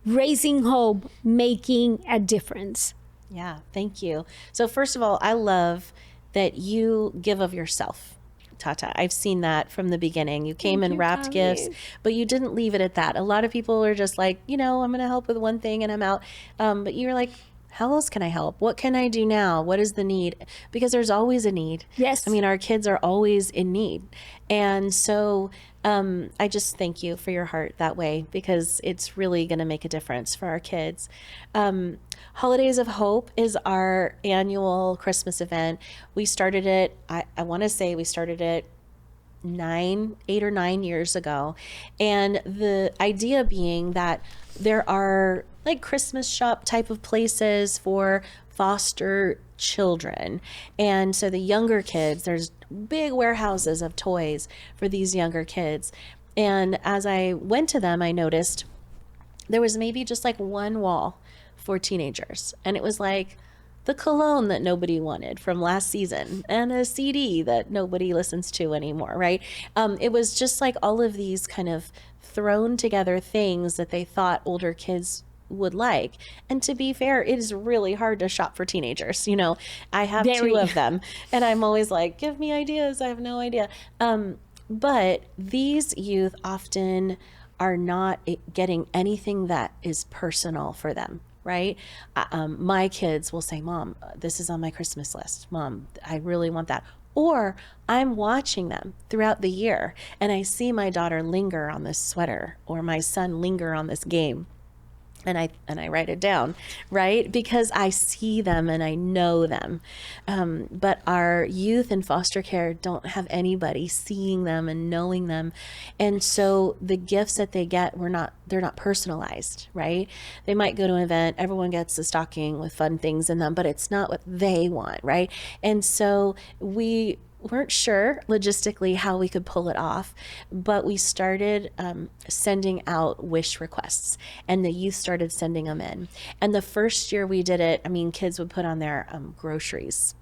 Raising Hope making a difference? Yeah, thank you. So first of all, I love that you give of yourself, Tata. I've seen that from the beginning. You came and wrapped gifts, but you didn't leave it at that. A lot of people are just like, I'm going to help with one thing and I'm out. But you're like, how else can I help? What can I do now? What is the need? Because there's always a need. Yes. I mean, our kids are always in need. And so I just thank you for your heart that way, because it's really going to make a difference for our kids. Holidays of Hope is our annual Christmas event. We started it, I want to say we started it 8 or 9 years ago. And the idea being that there are like Christmas shop type of places for foster children. And so the younger kids, there's big warehouses of toys for these younger kids. And as I went to them, I noticed there was maybe just like one wall for teenagers. And it was like the cologne that nobody wanted from last season and a CD that nobody listens to anymore, right? It was just like all of these kind of thrown together things that they thought older kids would like. And to be fair, it is really hard to shop for teenagers. I have two of them and I'm always like, give me ideas. I have no idea. But these youth often are not getting anything that is personal for them. Right? My kids will say, Mom, this is on my Christmas list. Mom, I really want that. Or I'm watching them throughout the year and I see my daughter linger on this sweater or my son linger on this game. And I write it down, right? Because I see them and I know them. But our youth in foster care don't have anybody seeing them and knowing them. And so the gifts that they get, they're not personalized, right? They might go to an event, everyone gets a stocking with fun things in them, but it's not what they want, right? And so we weren't sure logistically how we could pull it off, but we started sending out wish requests and the youth started sending them in. And the first year we did it, kids would put on their groceries,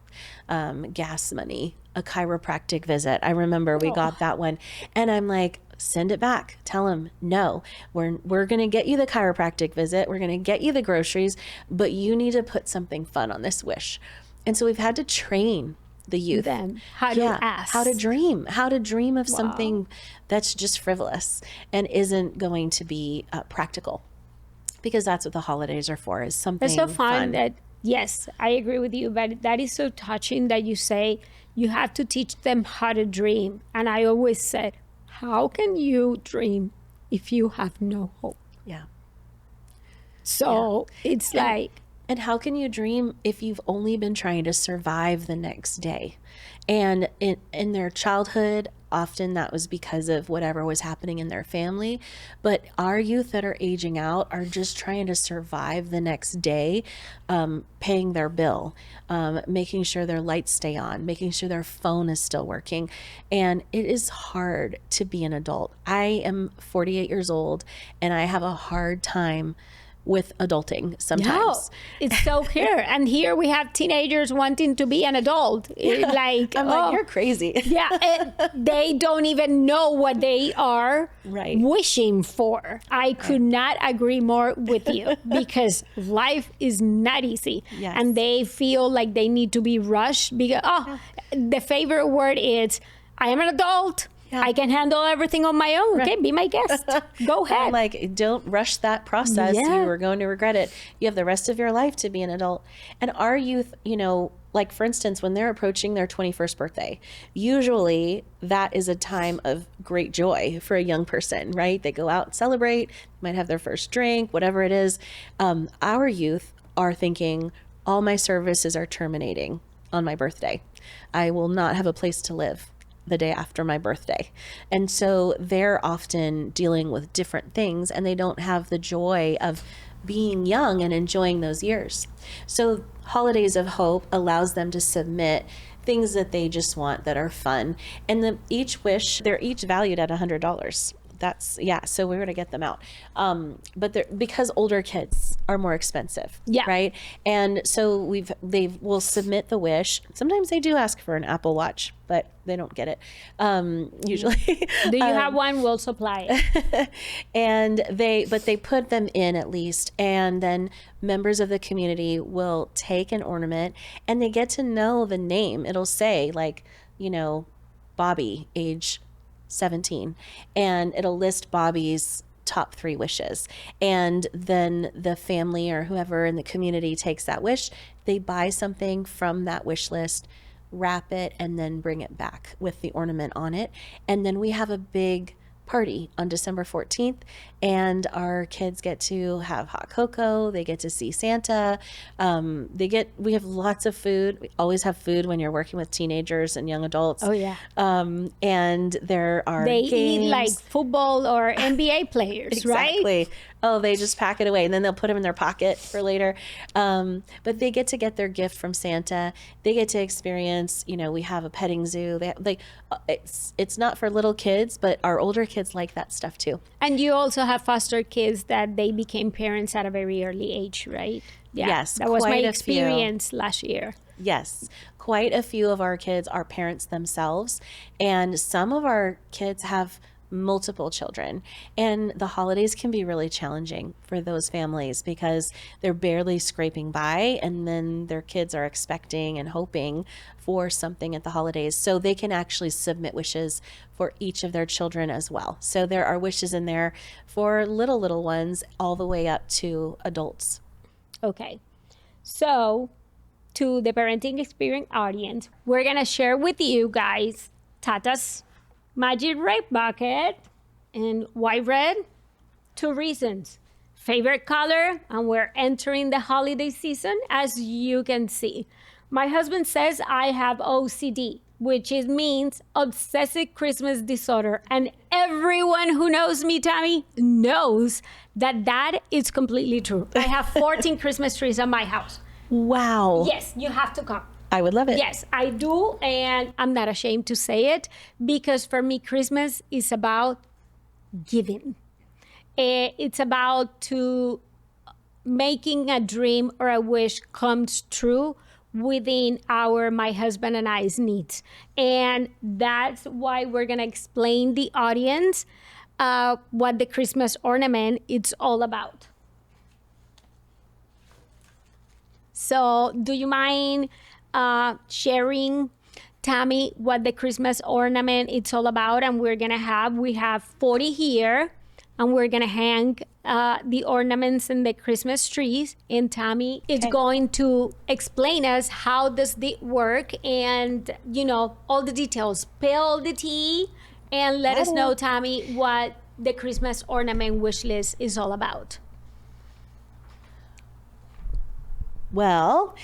gas money, a chiropractic visit. I remember we got that one and I'm like, send it back. Tell them, no, we're going to get you the chiropractic visit. We're going to get you the groceries, but you need to put something fun on this wish. And so we've had to train the youth them how to ask, how to dream of something that's just frivolous and isn't going to be practical, because that's what the holidays are for, is something it's so fun. That yes, I agree with you, but that is so touching that you say you have to teach them how to dream. And I always said, how can you dream if you have no hope? So it's like, and how can you dream if you've only been trying to survive the next day? And in their childhood, often that was because of whatever was happening in their family. But our youth that are aging out are just trying to survive the next day, paying their bill, making sure their lights stay on, making sure their phone is still working. And it is hard to be an adult. I am 48 years old and I have a hard time with adulting sometimes. No, it's so clear. And here we have teenagers wanting to be an adult. Like, I'm like, you're crazy. They don't even know what they are wishing for. I could not agree more with you, because life is not easy. Yes. And they feel like they need to be rushed because, the favorite word is, I am an adult. I can handle everything on my own. Okay, be my guest. Go ahead. I'm like, don't rush that process. Yeah. You are going to regret it. You have the rest of your life to be an adult. And our youth, like for instance, when they're approaching their 21st birthday, usually that is a time of great joy for a young person, right? They go out and celebrate, might have their first drink, whatever it is. Our youth are thinking, all my services are terminating on my birthday. I will not have a place to live the day after my birthday. And so they're often dealing with different things, and they don't have the joy of being young and enjoying those years. So Holidays of Hope allows them to submit things that they just want that are fun. And each wish, they're each valued at $100. So we're going to get them out. But because older kids are more expensive, right? And so they will submit the wish. Sometimes they do ask for an Apple Watch, but they don't get it. Usually. Do you have one? We'll supply it. And they put them in at least. And then members of the community will take an ornament and they get to know the name. It'll say Bobby, age 17, and it'll list Bobby's top 3 wishes. And then the family or whoever in the community takes that wish, they buy something from that wish list, wrap it, and then bring it back with the ornament on it. And then we have a big party on December 14th, and our kids get to have hot cocoa. They get to see Santa. We have lots of food. We always have food when you're working with teenagers and young adults. Oh yeah. And there are they games. eat like football or NBA players, Exactly. right? Oh, they just pack it away and then they'll put them in their pocket for later. But they get to get their gift from Santa. They get to experience, we have a petting zoo. It's not for little kids, but our older kids like that stuff too. And you also have foster kids that they became parents at a very early age, right? Yeah. Yes. That was my quite a experience last year. Yes. Quite a few of our kids are parents themselves. And some of our kids have multiple children, and the holidays can be really challenging for those families because they're barely scraping by, and then their kids are expecting and hoping for something at the holidays, so they can actually submit wishes for each of their children as well. So there are wishes in there for little ones all the way up to adults. Okay, so to the parenting experience audience, we're gonna share with you guys Tata's Magic Red Bucket and why red? 2 reasons. Favorite color, and we're entering the holiday season, as you can see. My husband says I have OCD, which means obsessive Christmas disorder. And everyone who knows me, Tammy, knows that is completely true. I have 14 Christmas trees at my house. Wow. Yes, you have to come. I would love it. Yes, I do, and I'm not ashamed to say it, because for me, Christmas is about giving. It's about to making a dream or a wish comes true within my husband and I's needs. And that's why we're gonna explain the audience what the Christmas ornament it's all about. So do you mind sharing, Tammy, what the Christmas ornament it's all about? And we have 40 here, and we're gonna hang the ornaments in the Christmas trees. And Tammy is going to explain us how does it work, and all the details. Spill the tea and let us know, Tammy, what the Christmas ornament wish list is all about. Well,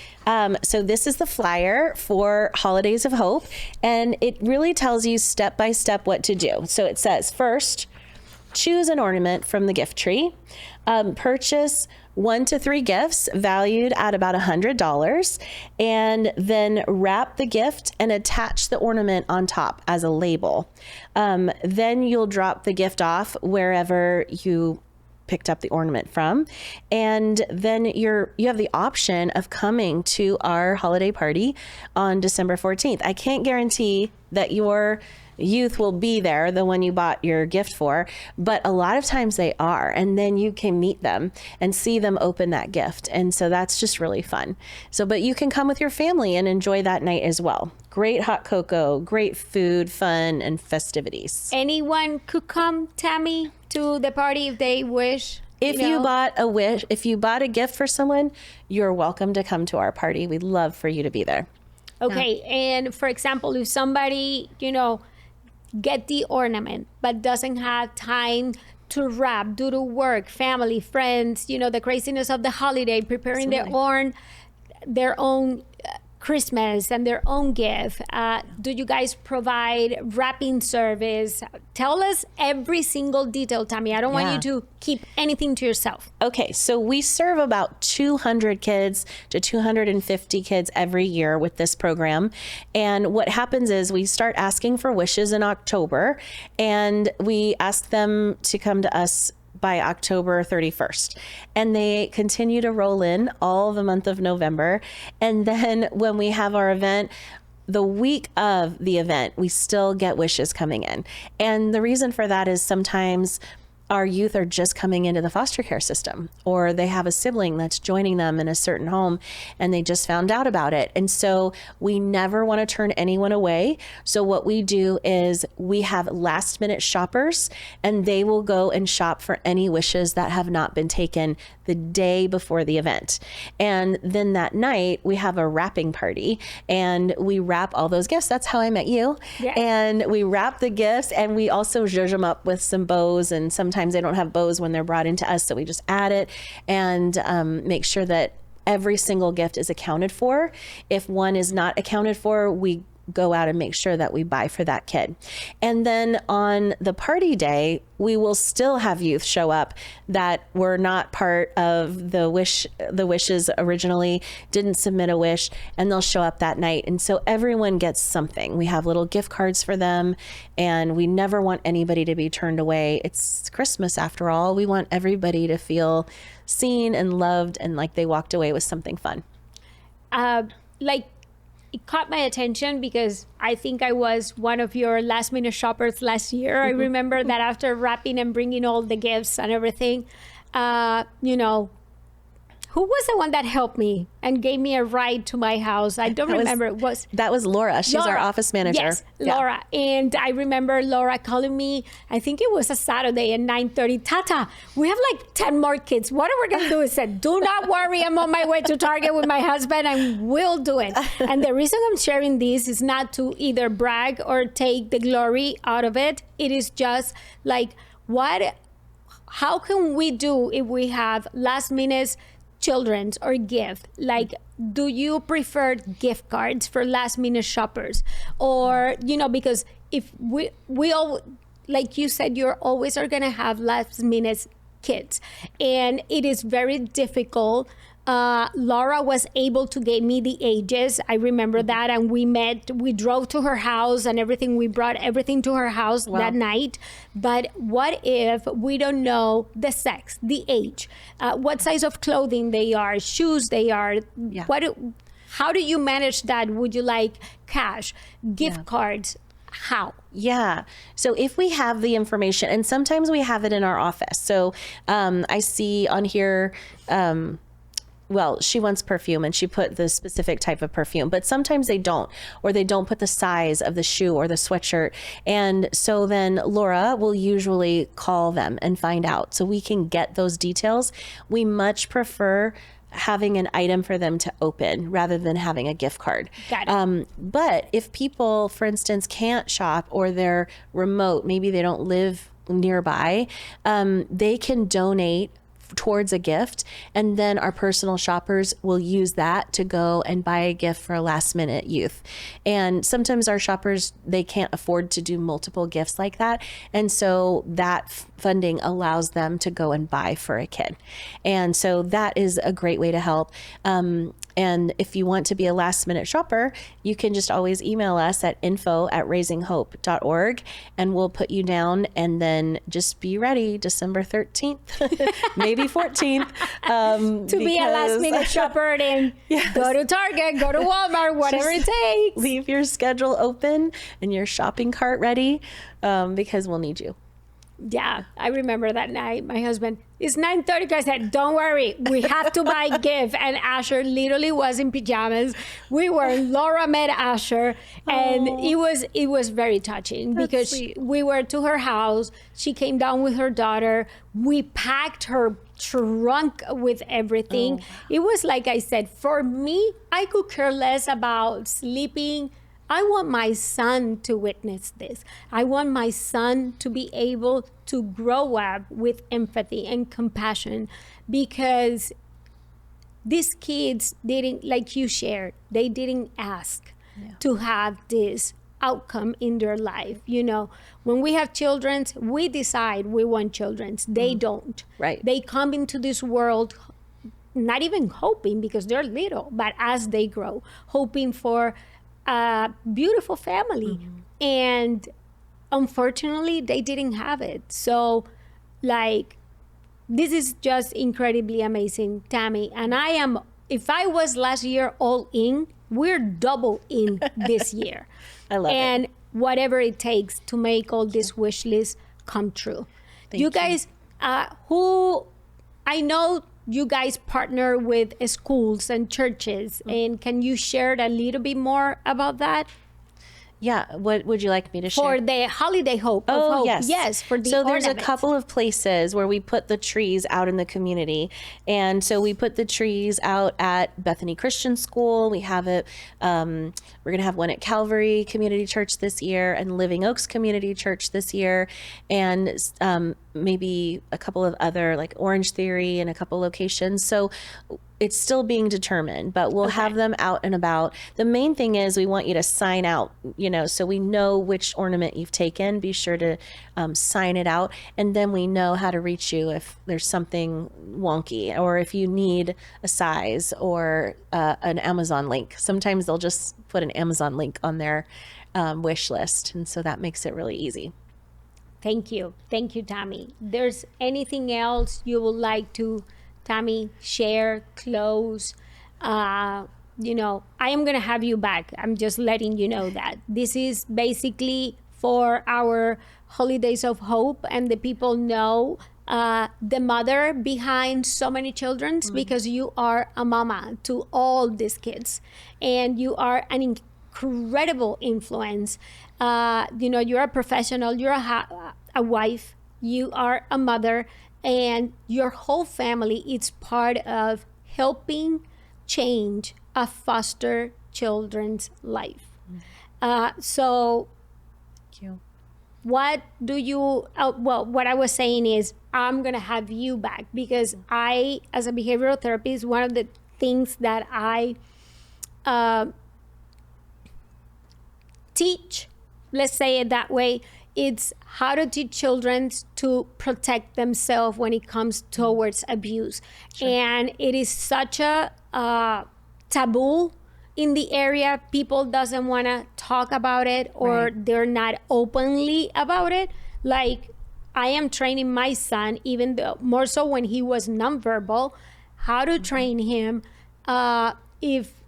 so this is the flyer for Holidays of Hope, and it really tells you step by step what to do. So it says, first, choose an ornament from the gift tree, purchase 1 to 3 gifts valued at about $100, and then wrap the gift and attach the ornament on top as a label. Then you'll drop the gift off wherever you picked up the ornament from, and then you have the option of coming to our holiday party on December 14th. I can't guarantee that your youth will be there, the one you bought your gift for, but a lot of times they are. And then you can meet them and see them open that gift. And so that's just really fun. So, but you can come with your family and enjoy that night as well. Great hot cocoa, great food, fun, and festivities. Anyone could come, Tammy, to the party if they wish. If you bought a gift for someone, you're welcome to come to our party. We'd love for you to be there. Okay. And for example, if somebody, get the ornament, but doesn't have time to wrap due to work, family, friends, the craziness of the holiday, preparing their own Christmas and their own gift. Do you guys provide wrapping service? Tell us every single detail, Tami. I don't want you to keep anything to yourself. Okay, so we serve about 200 kids to 250 kids every year with this program. And what happens is we start asking for wishes in October, and we ask them to come to us by October 31st. And they continue to roll in all the month of November. And then when we have our event, the week of the event, we still get wishes coming in. And the reason for that is sometimes our youth are just coming into the foster care system, or they have a sibling that's joining them in a certain home and they just found out about it. And so we never want to turn anyone away. So what we do is we have last minute shoppers, and they will go and shop for any wishes that have not been taken the day before the event. And then that night we have a wrapping party and we wrap all those gifts. That's how I met you. Yeah. And we wrap the gifts, and we also zhuzh them up with some bows, and sometimes they don't have bows when they're brought into us. So we just add it and make sure that every single gift is accounted for. If one is not accounted for, we go out and make sure that we buy for that kid. And then on the party day, we will still have youth show up that were not part of the wishes originally, didn't submit a wish, and they'll show up that night. And so everyone gets something. We have little gift cards for them, and we never want anybody to be turned away. It's Christmas after all. We want everybody to feel seen and loved and like they walked away with something fun. It caught my attention because I think I was one of your last minute shoppers last year. I remember that after wrapping and bringing all the gifts and everything, who was the one that helped me and gave me a ride to my house? I don't remember. That was Laura. She's our office manager. Yes, yeah. Laura. And I remember Laura calling me, I think it was a Saturday at 9:30. Tata, we have like 10 more kids. What are we going to do? I said, do not worry. I'm on my way to Target with my husband and we'll do it. And the reason I'm sharing this is not to either brag or take the glory out of it. It is just like, how can we do if we have last minute children's or gift? Like, do you prefer gift cards for last minute shoppers? Or, because if we all, like you said, you're always are going to have last minute kids, and it is very difficult. Laura was able to give me the ages. I remember that. And we drove to her house and everything. We brought everything to her house that night. But what if we don't know the sex, the age, what size of clothing they are, shoes they are? Yeah. How do you manage that? Would you like cash, gift cards? How? Yeah. So if we have the information, and sometimes we have it in our office. So I see on here, she wants perfume and she put the specific type of perfume, but sometimes they don't, or they don't put the size of the shoe or the sweatshirt. And so then Laura will usually call them and find out so we can get those details. We much prefer having an item for them to open rather than having a gift card. Got it. But if people, for instance, can't shop or they're remote, maybe they don't live nearby, they can donate towards a gift, and then our personal shoppers will use that to go and buy a gift for a last minute youth. And sometimes our shoppers, they can't afford to do multiple gifts like that, and so that funding allows them to go and buy for a kid. And so that is a great way to help. And if you want to be a last minute shopper, you can just always email us at info@raisinghope.org, and we'll put you down, and then just be ready December 13th. Maybe the 14th. To be a last minute shopper and go to Target, go to Walmart, whatever it takes. Leave your schedule open and your shopping cart ready, because we'll need you. Yeah, I remember that night. My husband, it's 9:30. I said, don't worry, we have to buy gift. And Asher literally was in pajamas. We were Laura met Asher, and it was very touching because we were to her house. She came down with her daughter. We packed her trunk with everything. It was like I said, for me, I could care less about sleeping. I want my son to witness this. I want my son to be able to grow up with empathy and compassion, because these kids didn't, like you shared, they didn't ask to have this outcome in their life. You know, when we have children, we decide we want children. They don't. Right. They come into this world not even hoping, because they're little, but as they grow, hoping for a beautiful family. And unfortunately, they didn't have it. So, like, this is just incredibly amazing, Tammy. And I am, if I was last year all in, we're double in this year. I love it. And whatever it takes to make all these wish lists come true. You guys, who, I know you guys partner with schools and churches, and can you share a little bit more about that? Yeah. What would you like me to share? For the holiday hope. Of hope. Yes. Yes, for the So there's ornament. a couple of places where we put the trees out in the community. And so we put the trees out at Bethany Christian School. We have it, we're going to have one at Calvary Community Church this year and Living Oaks Community Church this year. And maybe a couple of other, like Orange Theory and a couple locations. So it's still being determined, but we'll have them out and about. The main thing is we want you to sign out, so we know which ornament you've taken. Be sure to sign it out. And then we know how to reach you if there's something wonky, or if you need a size or an Amazon link. Sometimes they'll just put an Amazon link on their wish list. And so that makes it really easy. Thank you. Thank you, Tami. There's anything else you would like to, Tami, share, close? I am going to have you back. I'm just letting you know that. This is basically for our holidays of hope, and the people know the mother behind so many children, because you are a mama to all these kids, and you are an incredible influence. You're a professional, you're a wife, you are a mother, and your whole family is part of helping change a foster children's life. So Thank you. what do you, what I was saying is, I'm going to have you back, because I, as a behavioral therapist, one of the things that I teach, let's say it that way, it's how to teach children to protect themselves when it comes towards abuse. And it is such a taboo in the area. People doesn't want to talk about it, or they're not openly about it. Like, I am training my son, even though more so when he was nonverbal, how to train him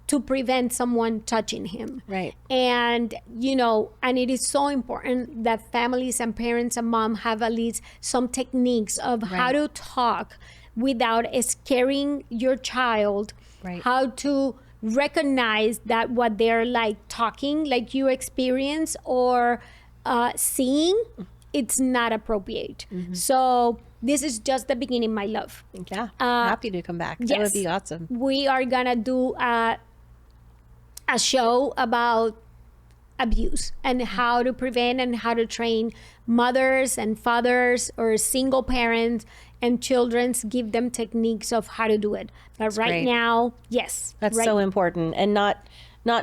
to prevent someone touching him. Right. And, and it is so important that families and parents and mom have at least some techniques of how to talk without scaring your child, how to recognize that what they're like talking, like you experience, or seeing, it's not appropriate. So this is just the beginning, my love. Yeah. Happy to come back. That would be awesome. We are going to do a show about abuse and how to prevent and how to train mothers and fathers or single parents and children's, give them techniques of how to do it. But That's right great. now, yes. That's so important, and not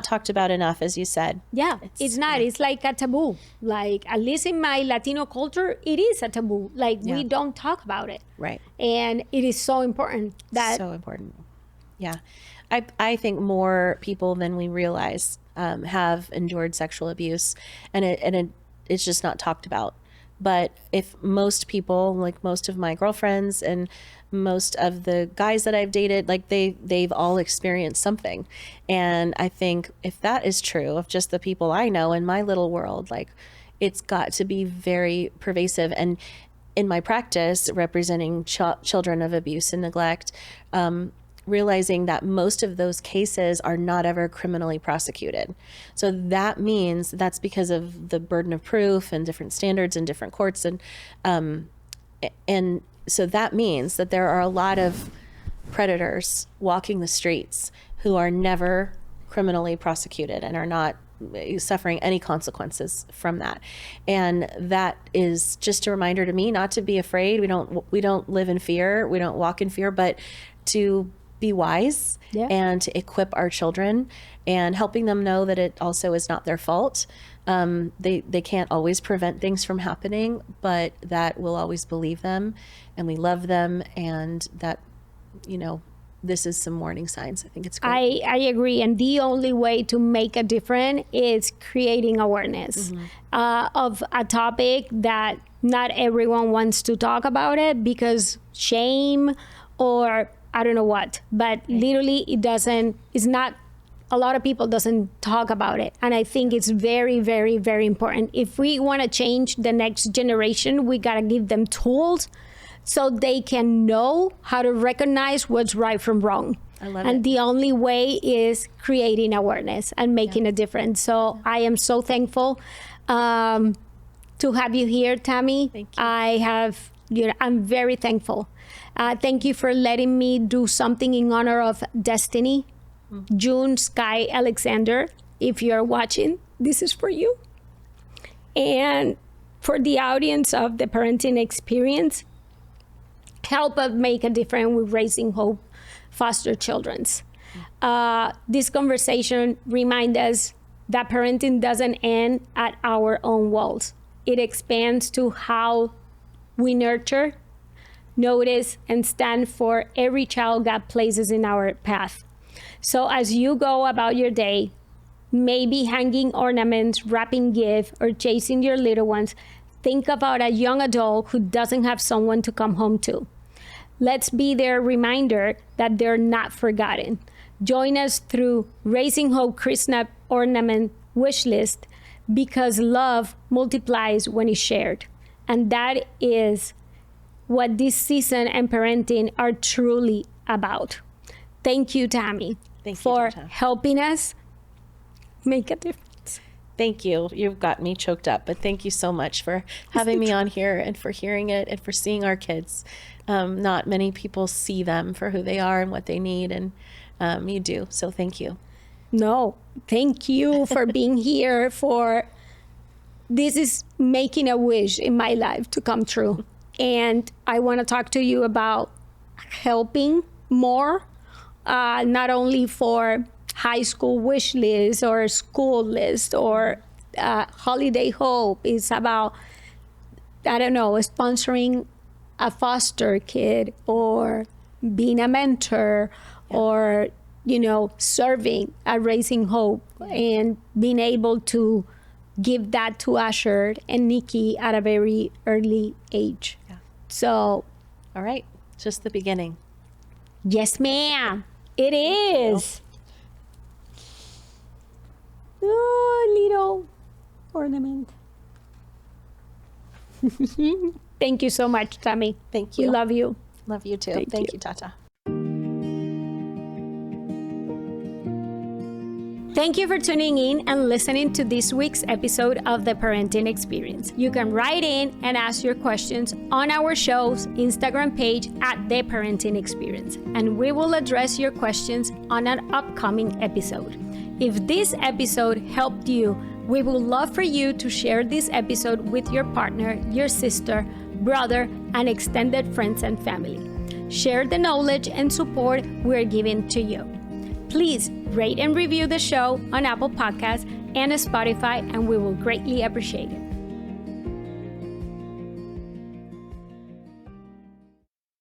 talked about enough, as you said. Yeah, it's not. It's like a taboo. Like, at least in my Latino culture, it is a taboo. Like, we don't talk about it. Right. And it is so important that So important. Yeah. I think more people than we realize have endured sexual abuse, and it's just not talked about. But if most people, like most of my girlfriends and most of the guys that I've dated, like they've all experienced something. And I think if that is true of just the people I know in my little world, like it's got to be very pervasive. And in my practice representing children of abuse and neglect, realizing that most of those cases are not ever criminally prosecuted. So that means that's because of the burden of proof and different standards in different courts. And so that means that there are a lot of predators walking the streets who are never criminally prosecuted and are not suffering any consequences from that. And that is just a reminder to me not to be afraid. We don't live in fear. We don't walk in fear, but to be wise and to equip our children and helping them know that it also is not their fault. They can't always prevent things from happening, but that we'll always believe them and we love them, and that, this is some warning signs. I think it's great. I agree. And the only way to make a difference is creating awareness of a topic that not everyone wants to talk about it because shame or I don't know what, but literally it's not, a lot of people doesn't talk about it. And I think it's very, very, very important. If we want to change the next generation, we got to give them tools so they can know how to recognize what's right from wrong. I love and it. the only way is creating awareness and making a difference. So I am so thankful to have you here, Tami. Thank you. I'm very thankful. Thank you for letting me do something in honor of Destiny. June Sky Alexander, if you're watching, this is for you. And for the audience of the Parenting Experience, help us make a difference with Raising Hope foster children's. This conversation reminds us that parenting doesn't end at our own walls. It expands to how we nurture, notice, and stand for every child God places in our path. So as you go about your day, maybe hanging ornaments, wrapping gifts, or chasing your little ones, think about a young adult who doesn't have someone to come home to. Let's be their reminder that they're not forgotten. Join us through Raising Hope Christmas Ornament Wish List, because love multiplies when it's shared. And that is what this season and parenting are truly about. Thank you, Tami, for Tata. helping us make a difference. Thank you. You've got me choked up, but thank you so much for having me on here and for hearing it and for seeing our kids. Not many people see them for who they are and what they need, and you do. So thank you. No, thank you for being here. This is making a wish in my life to come true. And I want to talk to you about helping more, not only for high school wish list or school list or holiday hope. It's about, sponsoring a foster kid or being a mentor or, serving at Raising Hope and being able to give that to Asher and Nikki at a very early age. Yeah. So. All right. Just the beginning. Yes, ma'am. It is. Oh, little ornament. Thank you so much, Tami. Thank you. We love you. Love you too. Thank you, Tata. Thank you for tuning in and listening to this week's episode of The Parenting Experience. You can write in and ask your questions on our show's Instagram page at The Parenting Experience, and we will address your questions on an upcoming episode. If this episode helped you, we would love for you to share this episode with your partner, your sister, brother, and extended friends and family. Share the knowledge and support we're giving to you. Please rate and review the show on Apple Podcasts and Spotify, and we will greatly appreciate it.